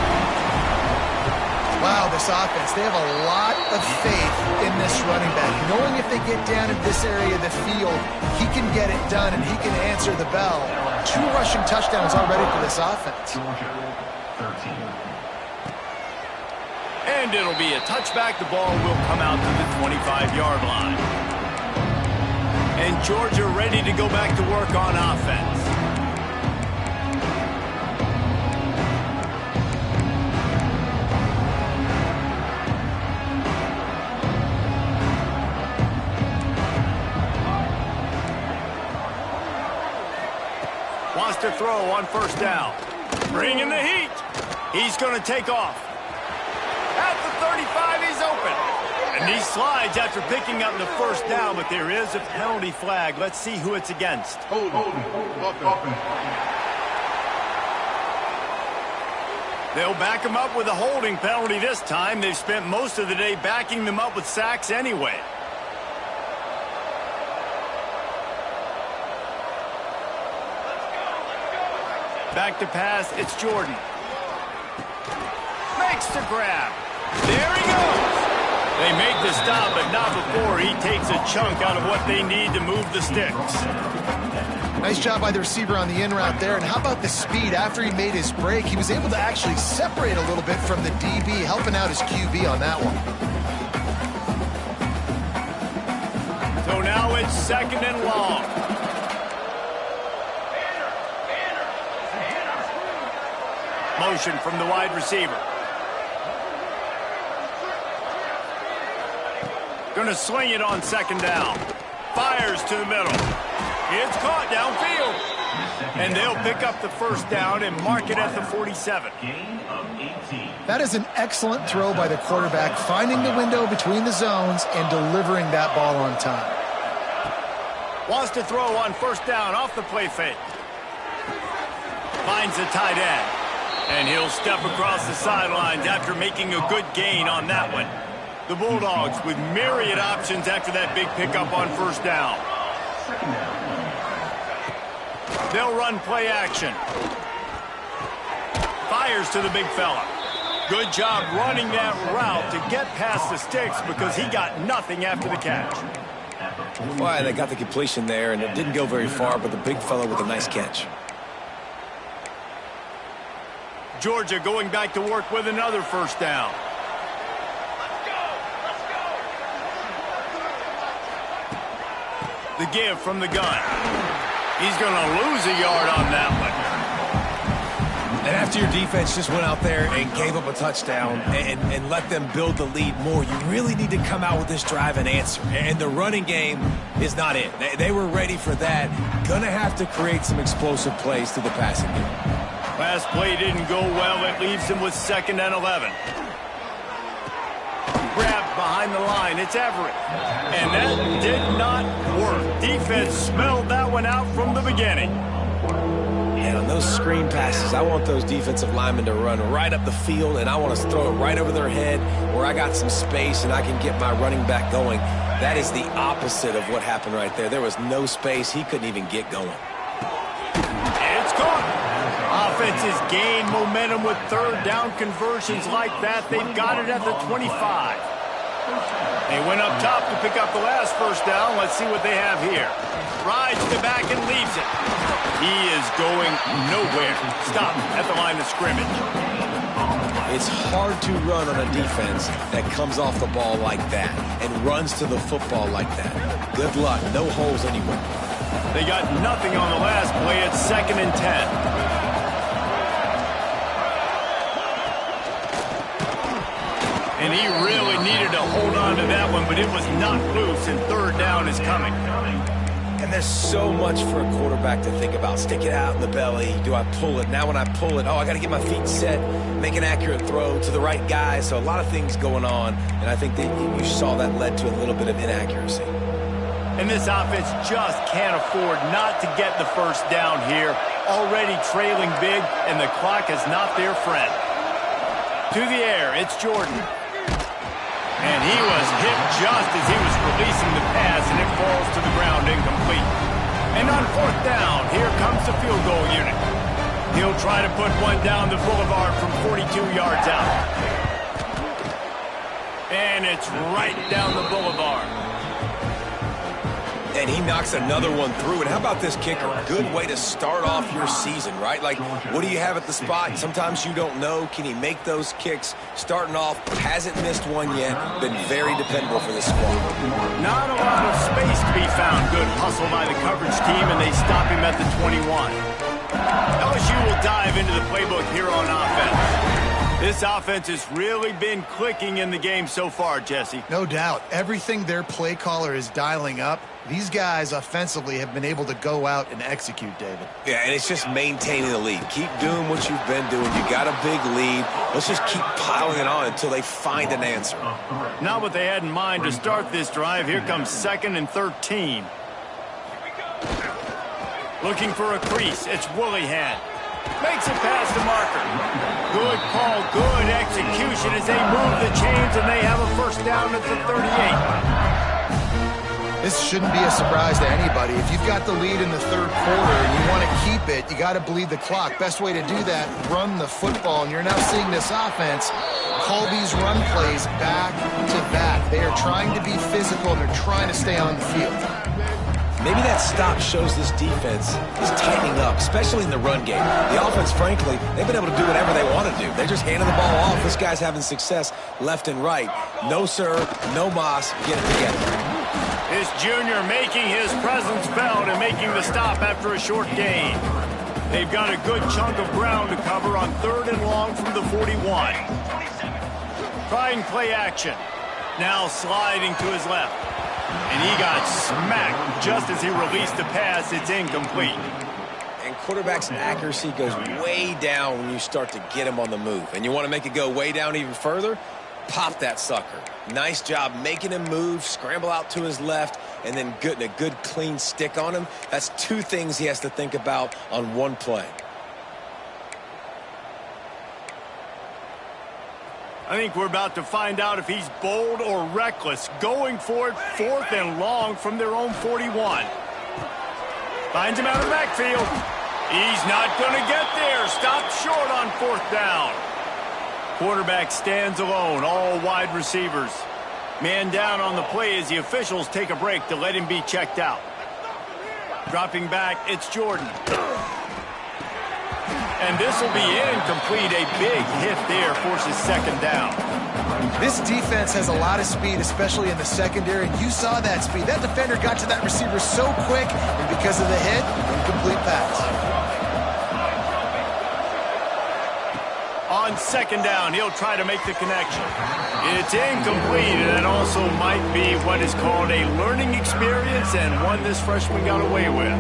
Wow, this offense, they have a lot of faith in this running back. Knowing if they get down in this area of the field, he can get it done and he can answer the bell. 2 rushing touchdowns already for this offense. And it'll be a touchback. The ball will come out to the 25-yard line. And Georgia ready to go back to work on offense. Wants to throw on 1st down. Bringing the heat. He's going to take off. At the 35, he's open. And he slides after picking up the 1st down, but there is a penalty flag. Let's see who it's against. They'll back him up with a holding penalty this time. They've spent most of the day backing them up with sacks anyway. Back to pass, it's Jordan. Makes the grab. There he goes. They make the stop, but not before he takes a chunk out of what they need to move the sticks. Nice job by the receiver on the in route there. And how about the speed? After he made his break, he was able to actually separate a little bit from the DB, helping out his QB on that one. So now it's 2nd and long. Motion from the wide receiver. Going to sling it on 2nd down. Fires to the middle. It's caught downfield. And they'll pick up the 1st down and mark it at the 47. That is an excellent throw by the quarterback, finding the window between the zones and delivering that ball on time. Wants to throw on 1st down off the play fake. Finds the tight end. And he'll step across the sidelines after making a good gain on that one. The Bulldogs with myriad options after that big pickup on 1st down. They'll run play action. Fires to the big fella. Good job running that route to get past the sticks because he got nothing after the catch. Well, they got the completion there, and it didn't go very far, but the big fella with a nice catch. Georgia going back to work with another 1st down. The give from the gun. He's going to lose a yard on that one. And after your defense just went out there and gave up a touchdown and let them build the lead more, you really need to come out with this drive and answer. And the running game is not it. They were ready for that. Gonna have to create some explosive plays through the passing game. Last play didn't go well. It leaves him with 2nd and 11. Grabbed behind the line. It's Everett. And that did not work. Defense smelled that one out from the beginning. And on those screen passes, I want those defensive linemen to run right up the field, and I want to throw it right over their head where I got some space and I can get my running back going. That is the opposite of what happened right there. There was no space. He couldn't even get going. It's caught. Offenses gain momentum with 3rd down conversions like that. They've got it at the 25. They went up top to pick up the last 1st down. Let's see what they have here. Rides the back and leaves it. He is going nowhere. Stop at the line of scrimmage. It's hard to run on a defense that comes off the ball like that and runs to the football like that. Good luck. No holes anywhere. They got nothing on the last play. It's 2nd and 10. And he really needed to hold on to that one, but it was not loose, and 3rd down is coming. And there's so much for a quarterback to think about. Stick it out in the belly. Do I pull it? Now when I pull it, I got to get my feet set, make an accurate throw to the right guy. So a lot of things going on, and I think that you saw that led to a little bit of inaccuracy. And this offense just can't afford not to get the 1st down here. Already trailing big, and the clock is not their friend. To the air, it's Jordan. And he was hit just as he was releasing the pass, and it falls to the ground incomplete. And on 4th down, here comes the field goal unit. He'll try to put one down the boulevard from 42 yards out. And it's right down the boulevard. And he knocks another one through. And how about this kicker? Good way to start off your season, right? Like, what do you have at the spot? Sometimes you don't know. Can he make those kicks? Starting off, hasn't missed one yet. Been very dependable for this squad. Not a lot of space to be found. Good hustle by the coverage team, and they stop him at the 21. LSU will dive into the playbook here on offense. This offense has really been clicking in the game so far, Jesse. No doubt. Everything their play caller is dialing up, these guys offensively have been able to go out and execute, David. Yeah, and it's just maintaining the lead. Keep doing what you've been doing. You got a big lead. Let's just keep piling it on until they find an answer. Not what they had in mind to start this drive. Here comes 2nd and 13. Looking for a crease. It's Willihan. Makes it past the marker. Good call, good execution as they move the chains, and they have a 1st down at the 38. This shouldn't be a surprise to anybody. If you've got the lead in the 3rd quarter and you want to keep it, you got to bleed the clock. Best way to do that, run the football. And you're now seeing this offense call these run plays back to back. They are trying to be physical, and they're trying to stay on the field. Maybe that stop shows this defense is tightening up, especially in the run game. The offense, frankly, they've been able to do whatever they want to do. They're just handing the ball off. This guy's having success left and right. No, sir, no Moss. Get it together. This junior making his presence felt and making the stop after a short gain. They've got a good chunk of ground to cover on 3rd and long from the 41. Trying play action. Now sliding to his left. And he got smacked just as he released the pass. It's incomplete. And quarterback's accuracy goes way down when you start to get him on the move. And you want to make it go way down even further? Pop that sucker. Nice job making him move, scramble out to his left, and then getting a good clean stick on him. That's 2 things he has to think about on one play. I think we're about to find out if he's bold or reckless. Going for it, 4th and long from their own 41. Finds him out of the backfield. He's not going to get there. Stopped short on 4th down. Quarterback stands alone, all wide receivers. Man down on the play as the officials take a break to let him be checked out. Dropping back, it's Jordan. And this will be incomplete. A big hit there forces 2nd down. This defense has a lot of speed, especially in the secondary, and you saw that speed. That defender got to that receiver so quick, and because of the hit, incomplete pass. second down. He'll try to make the connection. It's incomplete, and that also might be what is called a learning experience and one this freshman got away with.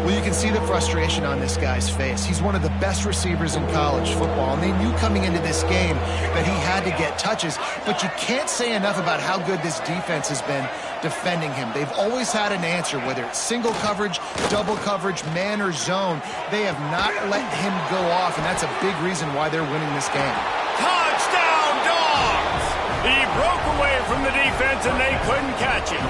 Well, you can see the frustration on this guy's face. He's one of the best receivers in college football, and they knew coming into this game that he had to get touches, but you can't say enough about how good this defense has been defending him. They've always had an answer, whether it's single coverage, double coverage, man or zone. They have not let him go off, and that's a big reason why they're winning this game. Touchdown, Dogs! He broke away from the defense, and they couldn't catch him.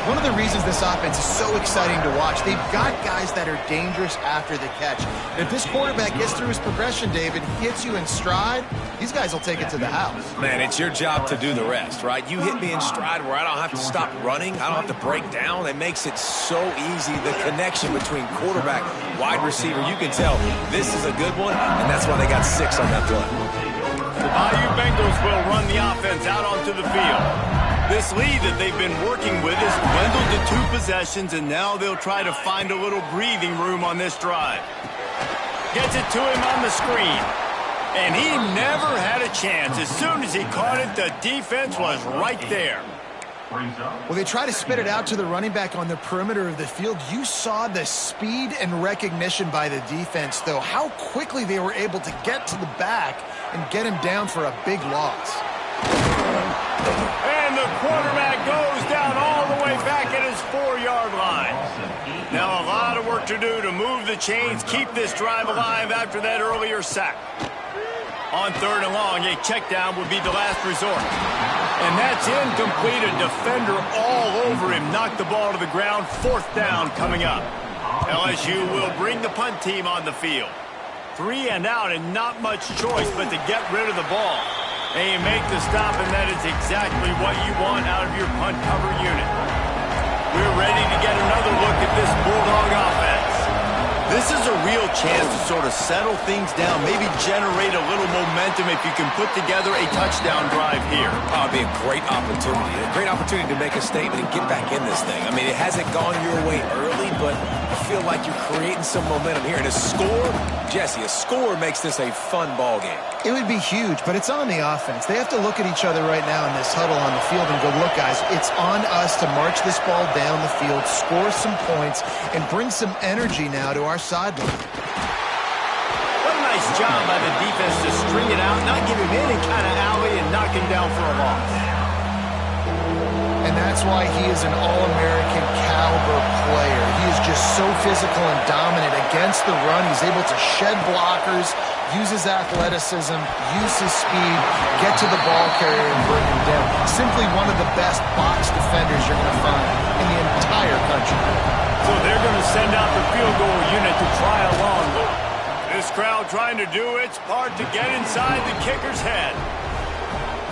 One of the reasons this offense is so exciting to watch, they've got guys that are dangerous after the catch. If this quarterback gets through his progression, David, hits you in stride, these guys will take it to the house. Man, it's your job to do the rest, right? You hit me in stride where I don't have to stop running. I don't have to break down. It makes it so easy. The connection between quarterback, wide receiver, you can tell this is a good one, and that's why they got 6 on that play. The Bayou Bengals will run the offense out onto the field. This lead that they've been working with is dwindled to 2 possessions, and now they'll try to find a little breathing room on this drive. Gets it to him on the screen. And he never had a chance. As soon as he caught it, the defense was right there. Well, they try to spit it out to the running back on the perimeter of the field. You saw the speed and recognition by the defense, though, how quickly they were able to get to the back and get him down for a big loss. And the quarterback goes down all the way back at his 4-yard line. Now a lot of work to do to move the chains, keep this drive alive after that earlier sack. On 3rd and long, a check down would be the last resort. And that's incomplete. A defender all over him. Knocked the ball to the ground. 4th down coming up. LSU will bring the punt team on the field. 3 and out, and not much choice but to get rid of the ball. They make the stop, and that is exactly what you want out of your punt cover unit. We're ready to get another look at this Bulldog offense. This is a real chance to sort of settle things down, maybe generate a little momentum if you can put together a touchdown drive here. Oh, it'd be a great opportunity to make a statement and get back in this thing. I mean, it hasn't gone your way early, but I feel like you're creating some momentum here. And a score, Jesse, a score makes this a fun ball game. It would be huge, but it's on the offense. They have to look at each other right now in this huddle on the field and go, look, guys, it's on us to march this ball down the field, score some points, and bring some energy now to our sideline. What a nice job by the defense to string it out, not give him any kind of alley, and knock him down for a loss. And that's why he is an All-American caliber player. He is just so physical and dominant against the run. He's able to shed blockers, use his athleticism, use his speed, get to the ball carrier and bring him down. Simply one of the best box defenders you're going to find in the entire country. So they're going to send out the field goal unit to try a long one. This crowd trying to do its part to get inside the kicker's head.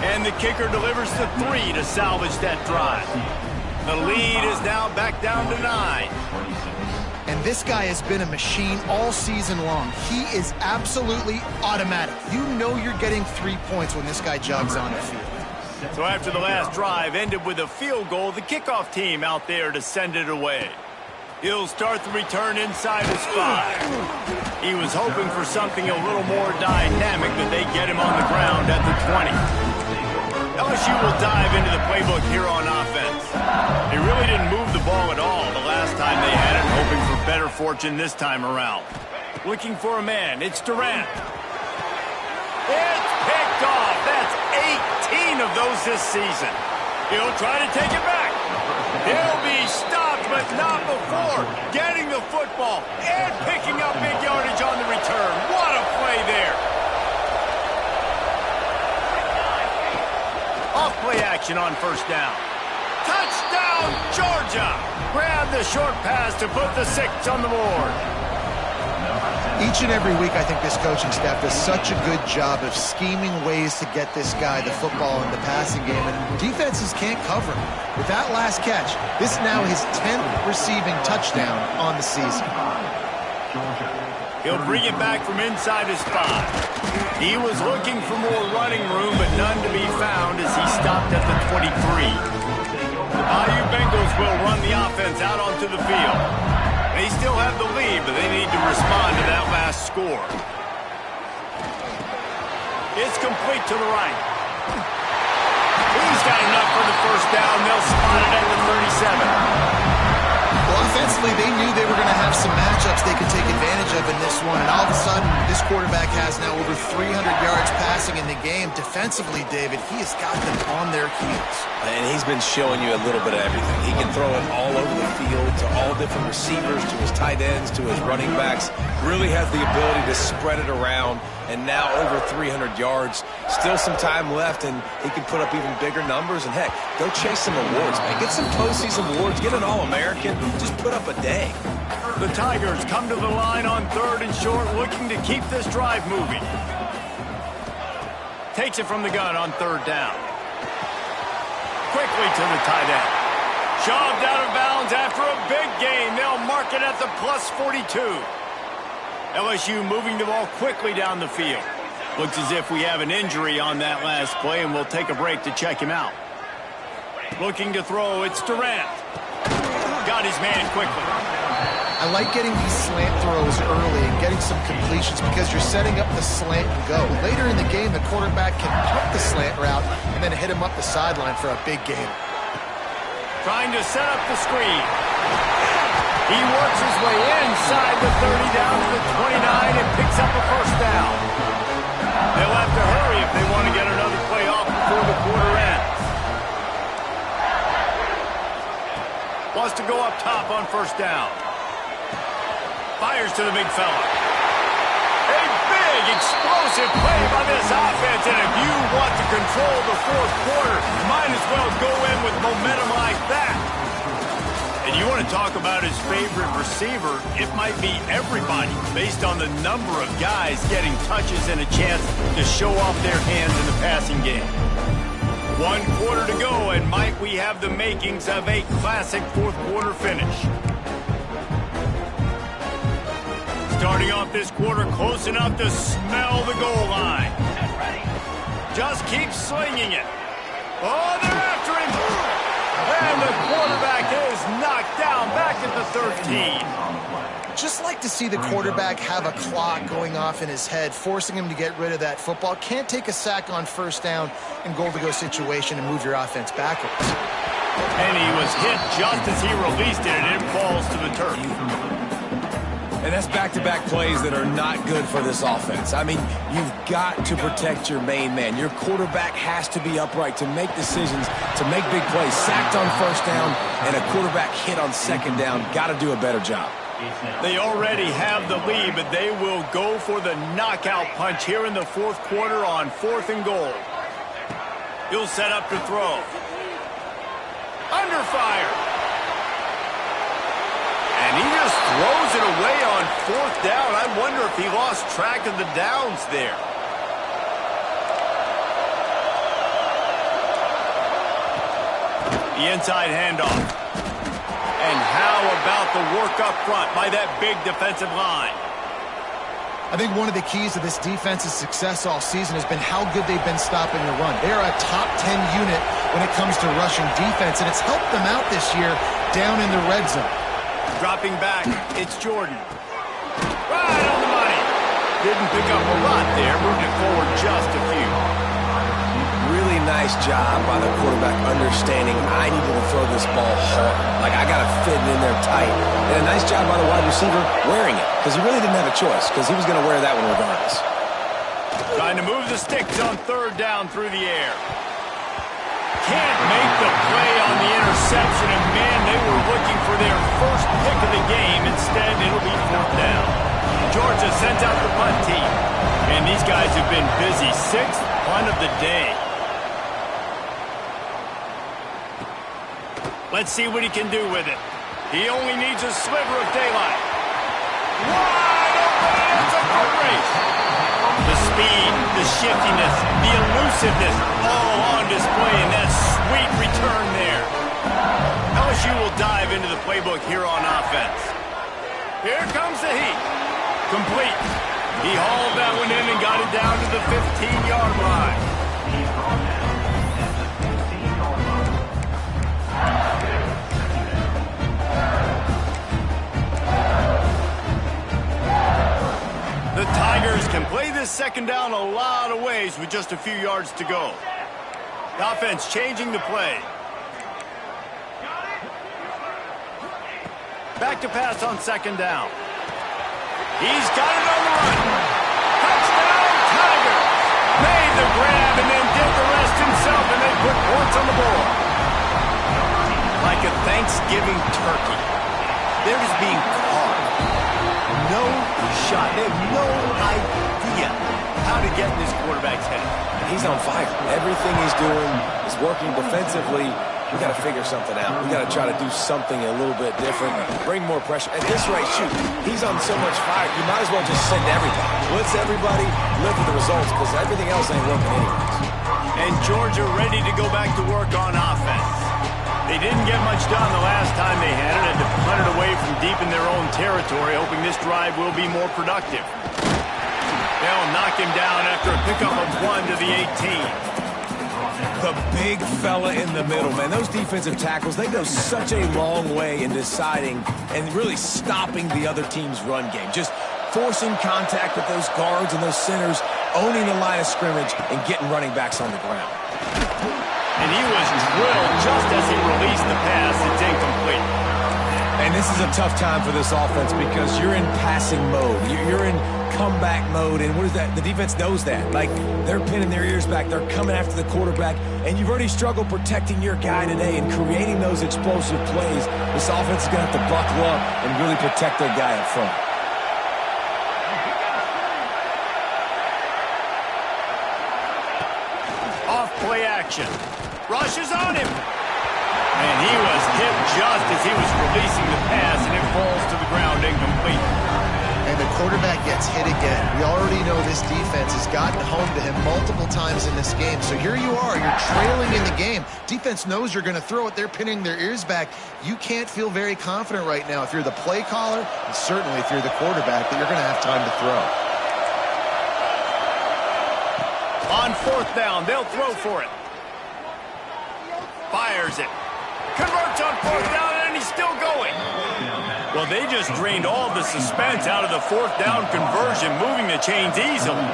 And the kicker delivers the 3 to salvage that drive. The lead is now back down to 9. And this guy has been a machine all season long. He is absolutely automatic. You know you're getting 3 points when this guy jogs on the field. So after the last drive ended with a field goal, the kickoff team out there to send it away. He'll start the return inside his 5. He was hoping for something a little more dynamic, but they get him on the ground at the 20. LSU will dive into the playbook here on offense. They really didn't move the ball at all the last time they had it, hoping for better fortune this time around. Looking for a man. It's Durant. It's picked off. That's 18 of those this season. He'll try to take it back. He'll be stopped, but not before getting the football and picking up big yardage on the return. What a play there. Off-play action on 1st down. Touchdown, Georgia! Grab the short pass to put the 6 on the board. Each and every week, I think this coaching staff does such a good job of scheming ways to get this guy the football in the passing game, and defenses can't cover him. With that last catch, this is now his 10th receiving touchdown on the season. He'll bring it back from inside his 5. He was looking for more running room, but none to be found as he stopped at the 23. The Bayou Bengals will run the offense out onto the field. They still have the lead, but they need to respond to that last score. It's complete to the right. He's got enough for the first down. They'll spot it at the 37. Well, offensively, they knew they were going to have some matchups they could take advantage of in this one. And all of a sudden, this quarterback has now over 300 yards passing in the game. Defensively, David, he has got them on their heels. And he's been showing you a little bit of everything. He can throw it all over the field to all different receivers, to his tight ends, to his running backs. Really has the ability to spread it around. And now over 300 yards. Still some time left, and he can put up even bigger numbers. And, heck, go chase some awards, man. Get some postseason awards. Get an All-American. Just put up a day. The Tigers come to the line on 3rd and short, looking to keep this drive moving. Takes it from the gun on 3rd down. Quickly to the tight end. Shoved out of bounds after a big gain. They'll mark it at the plus 42. LSU moving the ball quickly down the field. Looks as if we have an injury on that last play, and we'll take a break to check him out. Looking to throw, it's Durant. Got his man quickly. I like getting these slant throws early and getting some completions because you're setting up the slant and go. Later in the game, the quarterback can pump the slant route and then hit him up the sideline for a big gain. Trying to set up the screen. He works his way inside the 30 down to the 29 and picks up a first down. They'll have to hurry if they want to get another play off before the quarter ends. Wants to go up top on first down. Fires to the big fella. A big, explosive play by this offense, and if you want to control the fourth quarter, might as well go in with momentum like that. And you want to talk about his favorite receiver, it might be everybody based on the number of guys getting touches and a chance to show off their hands in the passing game. 1 quarter to go, and might we have the makings of a classic fourth quarter finish. Starting off this quarter close enough to smell the goal line. Just keep slinging it. Oh, they're after him. And the quarterback is knocked down back at the 13. Just like to see the quarterback have a clock going off in his head, forcing him to get rid of that football. Can't take a sack on first down and goal-to-go situation and move your offense backwards. And he was hit just as he released it, and it falls to the turf. And that's back-to-back plays that are not good for this offense. I mean, you've got to protect your main man. Your quarterback has to be upright to make decisions, to make big plays. Sacked on first down and a quarterback hit on second down. Got to do a better job. They already have the lead, but they will go for the knockout punch here in the fourth quarter on 4th and goal. He'll set up to throw. Under fire. And he just throws it away on 4th down. I wonder if he lost track of the downs there. The inside handoff. And how about the work up front by that big defensive line? I think one of the keys to this defense's success all season has been how good they've been stopping the run. They are a top 10 unit when it comes to rushing defense, and it's helped them out this year down in the red zone. Dropping back, it's Jordan. Right on the money. Didn't pick up a lot there, moving it forward just a few. Really nice job by the quarterback understanding I needed to throw this ball hard. Like, I got to fit it in there tight. And a nice job by the wide receiver wearing it, because he really didn't have a choice, because he was going to wear that one regardless. Trying to move the sticks on 3rd down through the air. Can't make the play on the interception, and man, they were looking for their first pick of the game. Instead, it'll be 4th down. Georgia sends out the punt team. And these guys have been busy. 6th punt of the day. Let's see what he can do with it. He only needs a sliver of daylight. Wide open! It's a foot race. The speed, the shiftiness, the elusiveness, all on display in that sweet return there. LSU will dive into the playbook here on offense. Here comes the heat. Complete. He hauled that one in and got it down to the 15-yard line. The Tigers can play this second down a lot of ways with just a few yards to go. The offense changing the play. Back to pass on second down. He's got it on the run. Touchdown, Tigers! Made the grab and then did the rest himself, and they put points on the board. Like a Thanksgiving turkey. They're just being caught. No shot. They have no idea how to get in this quarterback's head. He's on fire. Everything he's doing is working defensively. We got to figure something out. We got to try to do something a little bit different. Bring more pressure. At this rate, shoot, he's on so much fire. You might as well just send everybody. Blitz everybody, live with the results, because everything else ain't working anyways. And Georgia ready to go back to work on offense. They didn't get much done the last time they had it, and to punt it away from deep in their own territory, hoping this drive will be more productive. They'll knock him down after a pickup of 1 to the 18. The big fella in the middle, man. Those defensive tackles, they go such a long way in deciding and really stopping the other team's run game. Just forcing contact with those guards and those centers, owning the line of scrimmage, and getting running backs on the ground. And he was drilled just as he released the pass. It's incomplete. And this is a tough time for this offense because you're in passing mode. You're in comeback mode, and what is that? The defense knows that. Like, they're pinning their ears back. They're coming after the quarterback, and you've already struggled protecting your guy today and creating those explosive plays. This offense is going to have to buckle up and really protect their guy up front. Off play action. Rush is on him. And he was hit just as he was releasing the pass, and it falls to the ground incomplete. And the quarterback gets hit again. We already know this defense has gotten home to him multiple times in this game. So here you are, you're trailing in the game. Defense knows you're going to throw it. They're pinning their ears back. You can't feel very confident right now if you're the play caller, and certainly if you're the quarterback, that you're going to have time to throw. On fourth down, they'll throw for it. Fires it. Converts on fourth down, and he's still going. Well, they just drained all the suspense out of the fourth down conversion, moving the chains easily.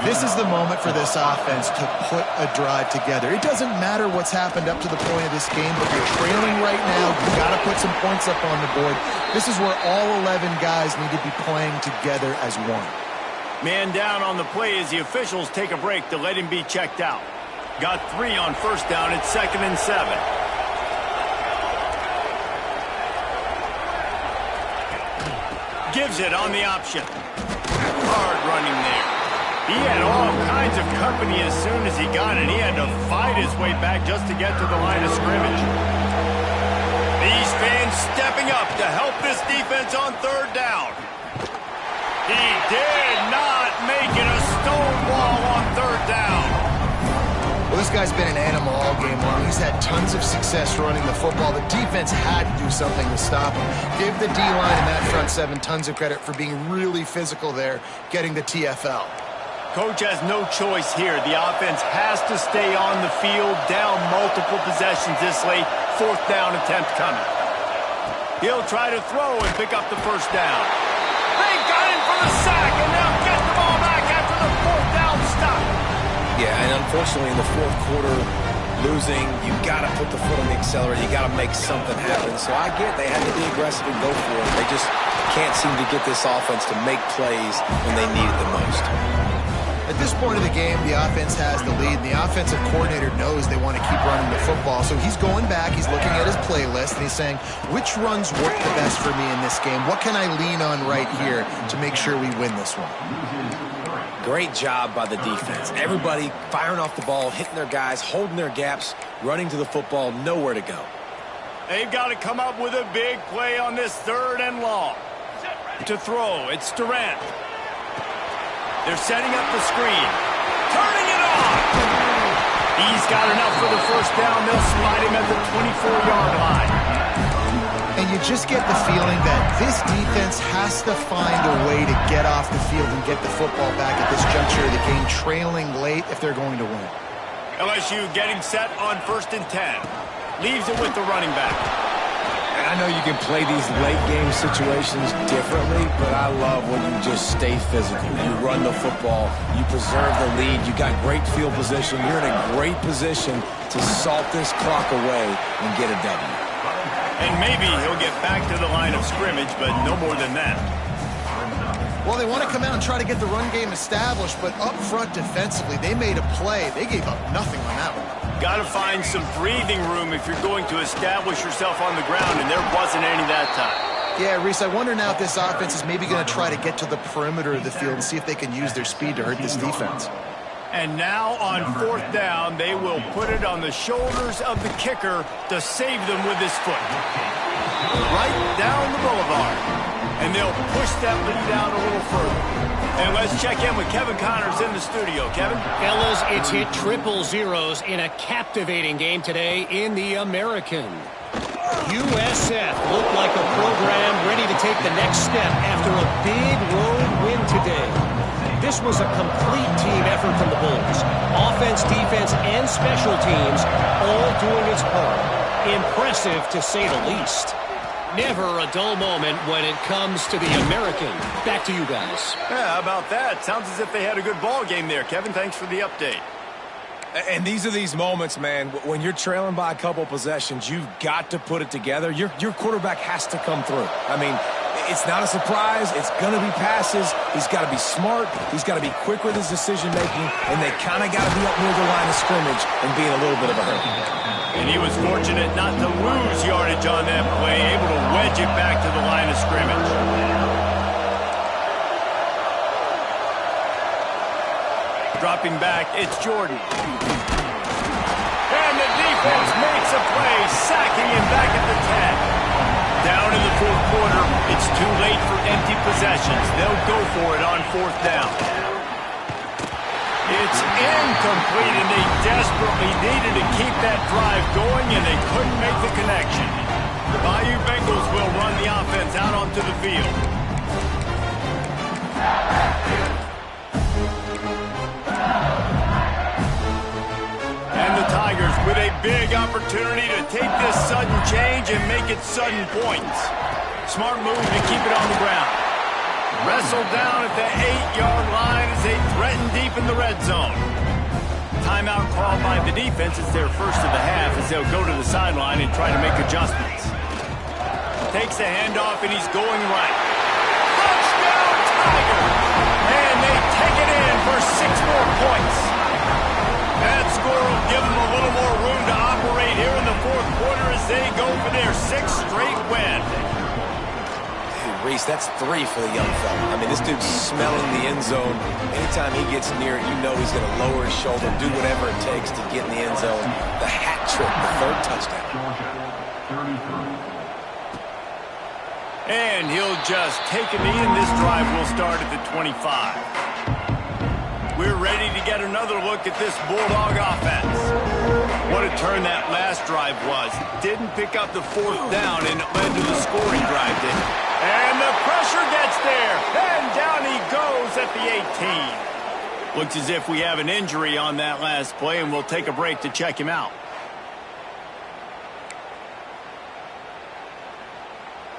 This is the moment for this offense to put a drive together. It doesn't matter what's happened up to the point of this game, but you're trailing right now. You've got to put some points up on the board. This is where all 11 guys need to be playing together as one. Man down on the play as the officials take a break to let him be checked out. Got 3 on first down. It's 2nd and 7. Gives it on the option. Hard running there. He had all kinds of company as soon as he got it. He had to fight his way back just to get to the line of scrimmage. These fans stepping up to help this defense on third down. He did not make it a stonewall on third down. Well, this guy's been an animal all game long. He's had tons of success running the football. The defense had to do something to stop him. Give the D-line and that front seven tons of credit for being really physical there, getting the TFL. Coach has no choice here. The offense has to stay on the field, down multiple possessions this late. Fourth down attempt coming. He'll try to throw and pick up the first down. They got him for the sack, and now get the ball back after the fourth down stop. Yeah, and unfortunately in the fourth quarter, losing, you got to put the foot on the accelerator. You got to make something happen. So I get they had to be aggressive and go for it. They just can't seem to get this offense to make plays when they need it the most. At this point of the game, the offense has the lead, and the offensive coordinator knows they want to keep running the football. So he's going back, he's looking at his playlist, and he's saying, which runs work the best for me in this game? What can I lean on right here to make sure we win this one? Great job by the defense. Everybody firing off the ball, hitting their guys, holding their gaps, running to the football, nowhere to go. They've got to come up with a big play on this third and long. To throw, it's Durant. They're setting up the screen. Turning it on! He's got enough for the first down. They'll slide him at the 24-yard line. And you just get the feeling that this defense has to find a way to get off the field and get the football back at this juncture of the game, trailing late if they're going to win. LSU getting set on 1st and 10. Leaves it with the running back. And I know you can play these late-game situations differently, but I love when you just stay physical. You run the football. You preserve the lead. You got great field position. You're in a great position to salt this clock away and get a W. And maybe he'll get back to the line of scrimmage, but no more than that. Well, they want to come out and try to get the run game established, but up front defensively, they made a play. They gave up nothing on that one. Got to find some breathing room if you're going to establish yourself on the ground, and there wasn't any that time. Yeah, Reese, I wonder now if this offense is maybe going to try to get to the perimeter of the field and see if they can use their speed to hurt this defense. And now on 4th down, they will put it on the shoulders of the kicker to save them with his foot. Right down the boulevard. And they'll push that lead out a little further. And let's check in with Kevin Connors in the studio. Kevin? Fellas, it's hit triple zeros in a captivating game today in the American. USF looked like a program ready to take the next step after a big road win today. This was a complete team effort from the Bulls. Offense, defense, and special teams all doing its part. Impressive, to say the least. Never a dull moment when it comes to the American. Back to you guys. Yeah, how about that? Sounds as if they had a good ball game there. Kevin, thanks for the update. And these are these moments, man, when you're trailing by a couple possessions, you've got to put it together. Your quarterback has to come through. I mean, it's not a surprise. It's going to be passes. He's got to be smart. He's got to be quick with his decision-making, and they kind of got to be up near the line of scrimmage and be in a little bit of a hurry. And he was fortunate not to lose yardage on that play, able to wedge it back to the line of scrimmage. Dropping back, it's Jordan. And the defense makes a play, sacking him back at the 10. Down in the 4th quarter, it's too late for empty possessions. They'll go for it on 4th down. It's incomplete, and they desperately needed to keep that drive going, and they couldn't make the connection. The Bayou Bengals will run the offense out onto the field. And the Tigers with a big opportunity to take this sudden change and make it sudden points. Smart move to keep it on the ground. Wrestled down at the 8-yard line as they threaten deep in the red zone. Timeout called by the defense. It's their first of the half as they'll go to the sideline and try to make adjustments. Takes the handoff and he's going right. Touchdown Tigers! And they take it in for 6 more points. That score will give them a little more room to operate here in the 4th quarter as they go for their 6th straight win. Reese, that's 3 for the young fella. I mean, this dude's smelling the end zone. Anytime he gets near it, you know he's going to lower his shoulder, do whatever it takes to get in the end zone. The hat trick, the 3rd touchdown. And he'll just take a knee, and this drive will start at the 25. We're ready to get another look at this Bulldog offense. What a turn that last drive was. Didn't pick up the 4th down, and it led to the scoring drive, didn't it? And the pressure gets there. And down he goes at the 18. Looks as if we have an injury on that last play, and we'll take a break to check him out.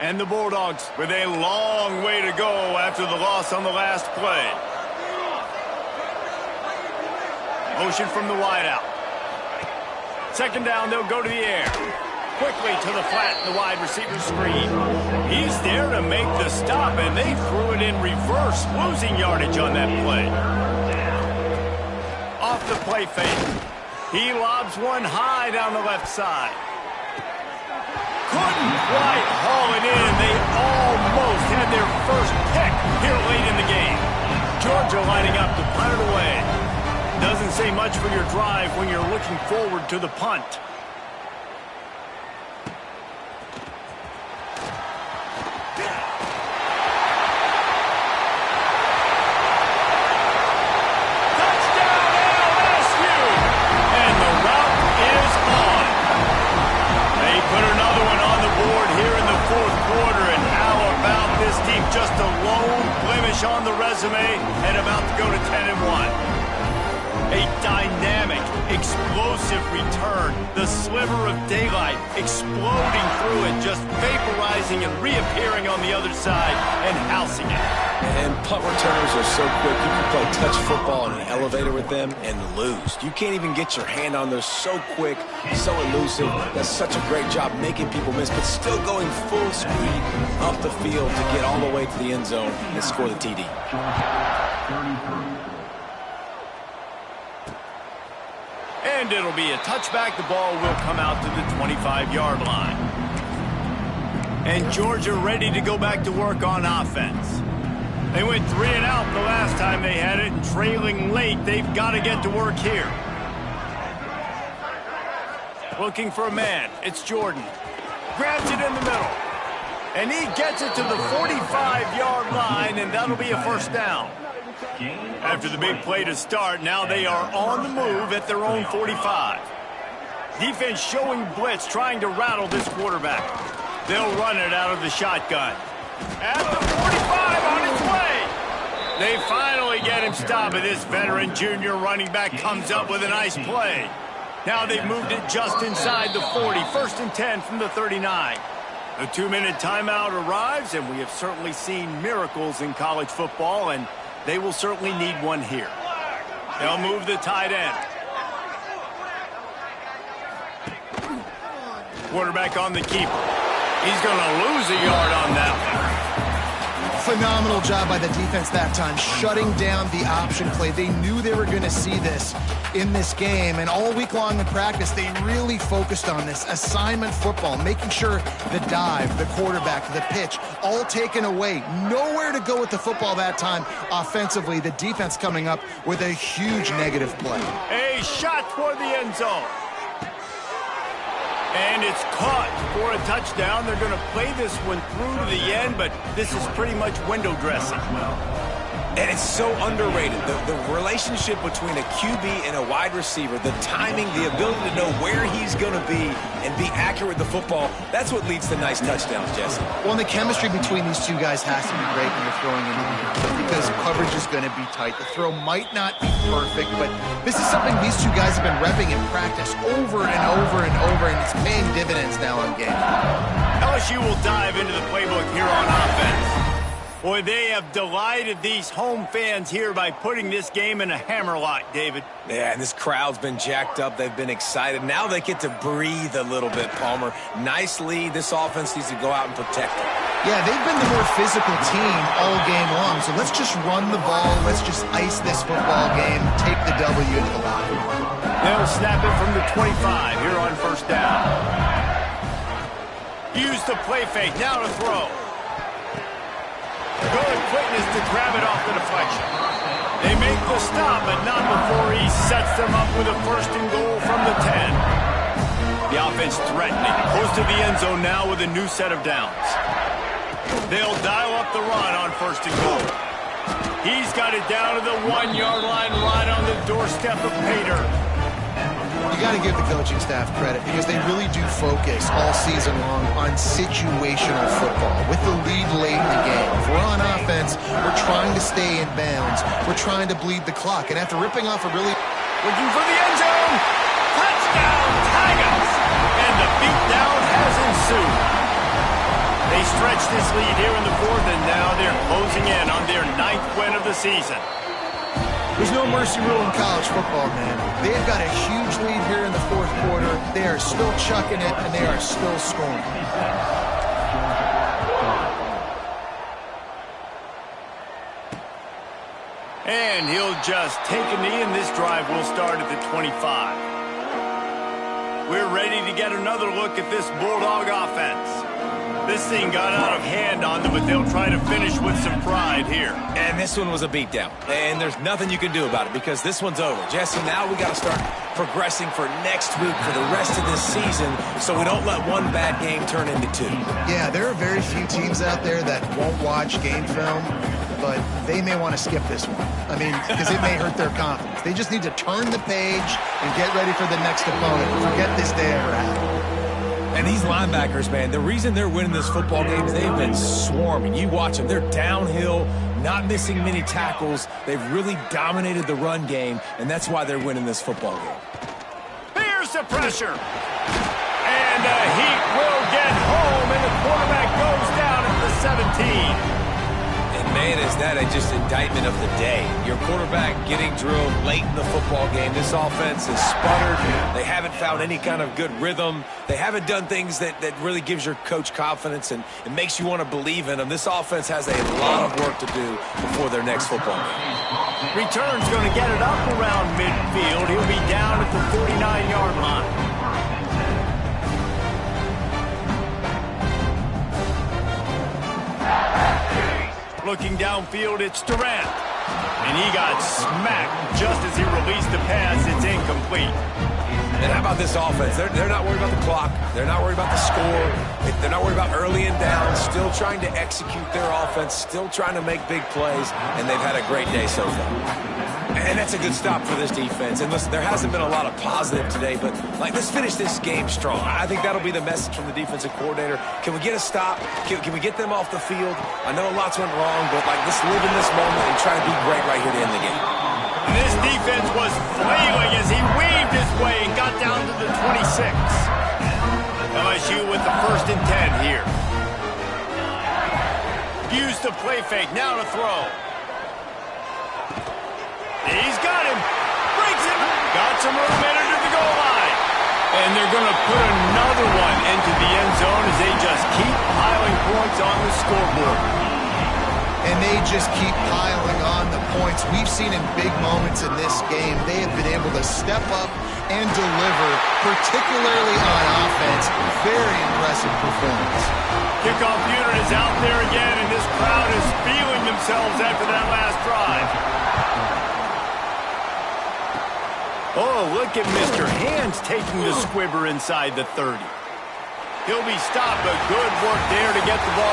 And the Bulldogs with a long way to go after the loss on the last play. Motion from the wideout. 2nd down, they'll go to the air. Quickly to the flat, the wide receiver screen. He's there to make the stop, and they threw it in reverse, losing yardage on that play. Off the play fake. He lobs one high down the left side. Couldn't quite haul it in. They almost had their first pick here late in the game. Georgia lining up to punt it away. Doesn't say much for your drive when you're looking forward to the punt. Touchdown LSU! And the route is on. They put another one on the board here in the 4th quarter, and how about this team? Just a lone blemish on the resume and about to go to 10-1. A dynamic, explosive return. The sliver of daylight exploding through it, just vaporizing and reappearing on the other side and housing it. And punt returners are so quick. You can play touch football in an elevator with them and lose. You can't even get your hand on them. So quick, so elusive. Does such a great job making people miss, but still going full speed up the field to get all the way to the end zone and score the TD. And it'll be a touchback. The ball will come out to the 25-yard line. And Georgia ready to go back to work on offense. They went 3 and out the last time they had it, and trailing late, they've got to get to work here. Looking for a man. It's Jordan. Grabs it in the middle. And he gets it to the 45-yard line, and that'll be a first down. After the big play to start, now they are on the move at their own 45. Defense showing blitz, trying to rattle this quarterback. They'll run it out of the shotgun. At the 45, on its way. They finally get him stopped, and this veteran junior running back comes up with a nice play. Now they've moved it just inside the 40, 1st and 10 from the 39. The 2-minute timeout arrives, and we have certainly seen miracles in college football, and they will certainly need one here. They'll move the tight end. Quarterback on the keeper. He's going to lose a yard on that one. Phenomenal job by the defense that time, shutting down the option play. They knew they were going to see this in this game, and all week long in practice, they really focused on this assignment football, making sure the dive, the quarterback, the pitch, all taken away. Nowhere to go with the football that time offensively. The defense coming up with a huge negative play. A shot toward the end zone. And it's caught for a touchdown. They're going to play this one through to the end, but this is pretty much window dressing. And it's so underrated. The relationship between a QB and a wide receiver, the timing, the ability to know where he's going to be and be accurate with the football, that's what leads to nice touchdowns, Jesse. Well, and the chemistry between these two guys has to be great when you're throwing into the air because coverage is going to be tight. The throw might not be perfect, but this is something these two guys have been repping in practice over and over and over, and it's paying dividends now on game. LSU will dive into the playbook here on offense. Boy, they have delighted these home fans here by putting this game in a hammerlock, David. Yeah, and this crowd's been jacked up. They've been excited. Now they get to breathe a little bit, Palmer. Nice lead. This offense needs to go out and protect it. Yeah, they've been the more physical team all game long, so let's just run the ball. Let's just ice this football game, take the W into the locker room. They'll snap it from the 25 here on first down. Use the play fake. Now to throw. Good quickness to grab it off the deflection. They make the stop, but not before he sets them up with a 1st and goal from the 10. The offense threatening. Close to the end zone now with a new set of downs. They'll dial up the run on 1st and goal. He's got it down to the 1-yard line right on the doorstep of Pater. You got to give the coaching staff credit because they really do focus all season long on situational football with the lead late in the game. If we're on offense, we're trying to stay in bounds. We're trying to bleed the clock. And after ripping off a really... Looking for the end zone. Touchdown, Tigers. And the beatdown has ensued. They stretch this lead here in the 4th, and now they're closing in on their 9th win of the season. There's no mercy rule in college football, man. They've got a huge lead here in the 4th quarter. They are still chucking it, and they are still scoring. And he'll just take a knee, and this drive will start at the 25. We're ready to get another look at this Bulldog offense. This thing got out of hand on them, but they'll try to finish with some pride here. And this one was a beatdown. And there's nothing you can do about it because this one's over. Jesse, now we got to start progressing for next week for the rest of this season so we don't let one bad game turn into 2. Yeah, there are very few teams out there that won't watch game film, but they may want to skip this one. I mean, because it may hurt their confidence. They just need to turn the page and get ready for the next opponent. Forget this day ever happened. And these linebackers, man, the reason they're winning this football game is they've been swarming. You watch them. They're downhill, not missing many tackles. They've really dominated the run game, and that's why they're winning this football game. Here's the pressure. And the Heat will get home, and the quarterback goes down at the 17. And man, is that just indictment of the day. Your quarterback getting drilled late in the football game. This offense has sputtered. They haven't found any kind of good rhythm. They haven't done things that really gives your coach confidence and it makes you want to believe in them. This offense has a lot of work to do before their next football game. Return's going to get it up around midfield. He'll be down at the 49-yard line. Looking downfield, it's Durant. And he got smacked just as he released the pass. It's incomplete. And how about this offense? They're not worried about the clock. They're not worried about the score. They're not worried about early and down. Still trying to execute their offense. Still trying to make big plays. And they've had a great day so far. And that's a good stop for this defense. And listen, there hasn't been a lot of positive today, but let's finish this game strong. I think that'll be the message from the defensive coordinator. Can we get a stop? Can we get them off the field? I know lots went wrong, but let's live in this moment and try to be great right here to end the game. This defense was flailing as he weaved his way and got down to the 26. LSU with the 1st and 10 here. Use the play fake, now to throw. He's got him. Breaks him. Got some room entered to the goal line. And they're going to put another one into the end zone as they just keep piling points on the scoreboard. And they just keep piling on the points. We've seen in big moments in this game, they have been able to step up and deliver, particularly on offense. Very impressive performance. Kickoff unit is out there again, and this crowd is feeling themselves after that last drive. Oh, look at Mr. Hands taking the squibber inside the 30. He'll be stopped, but good work there to get the ball.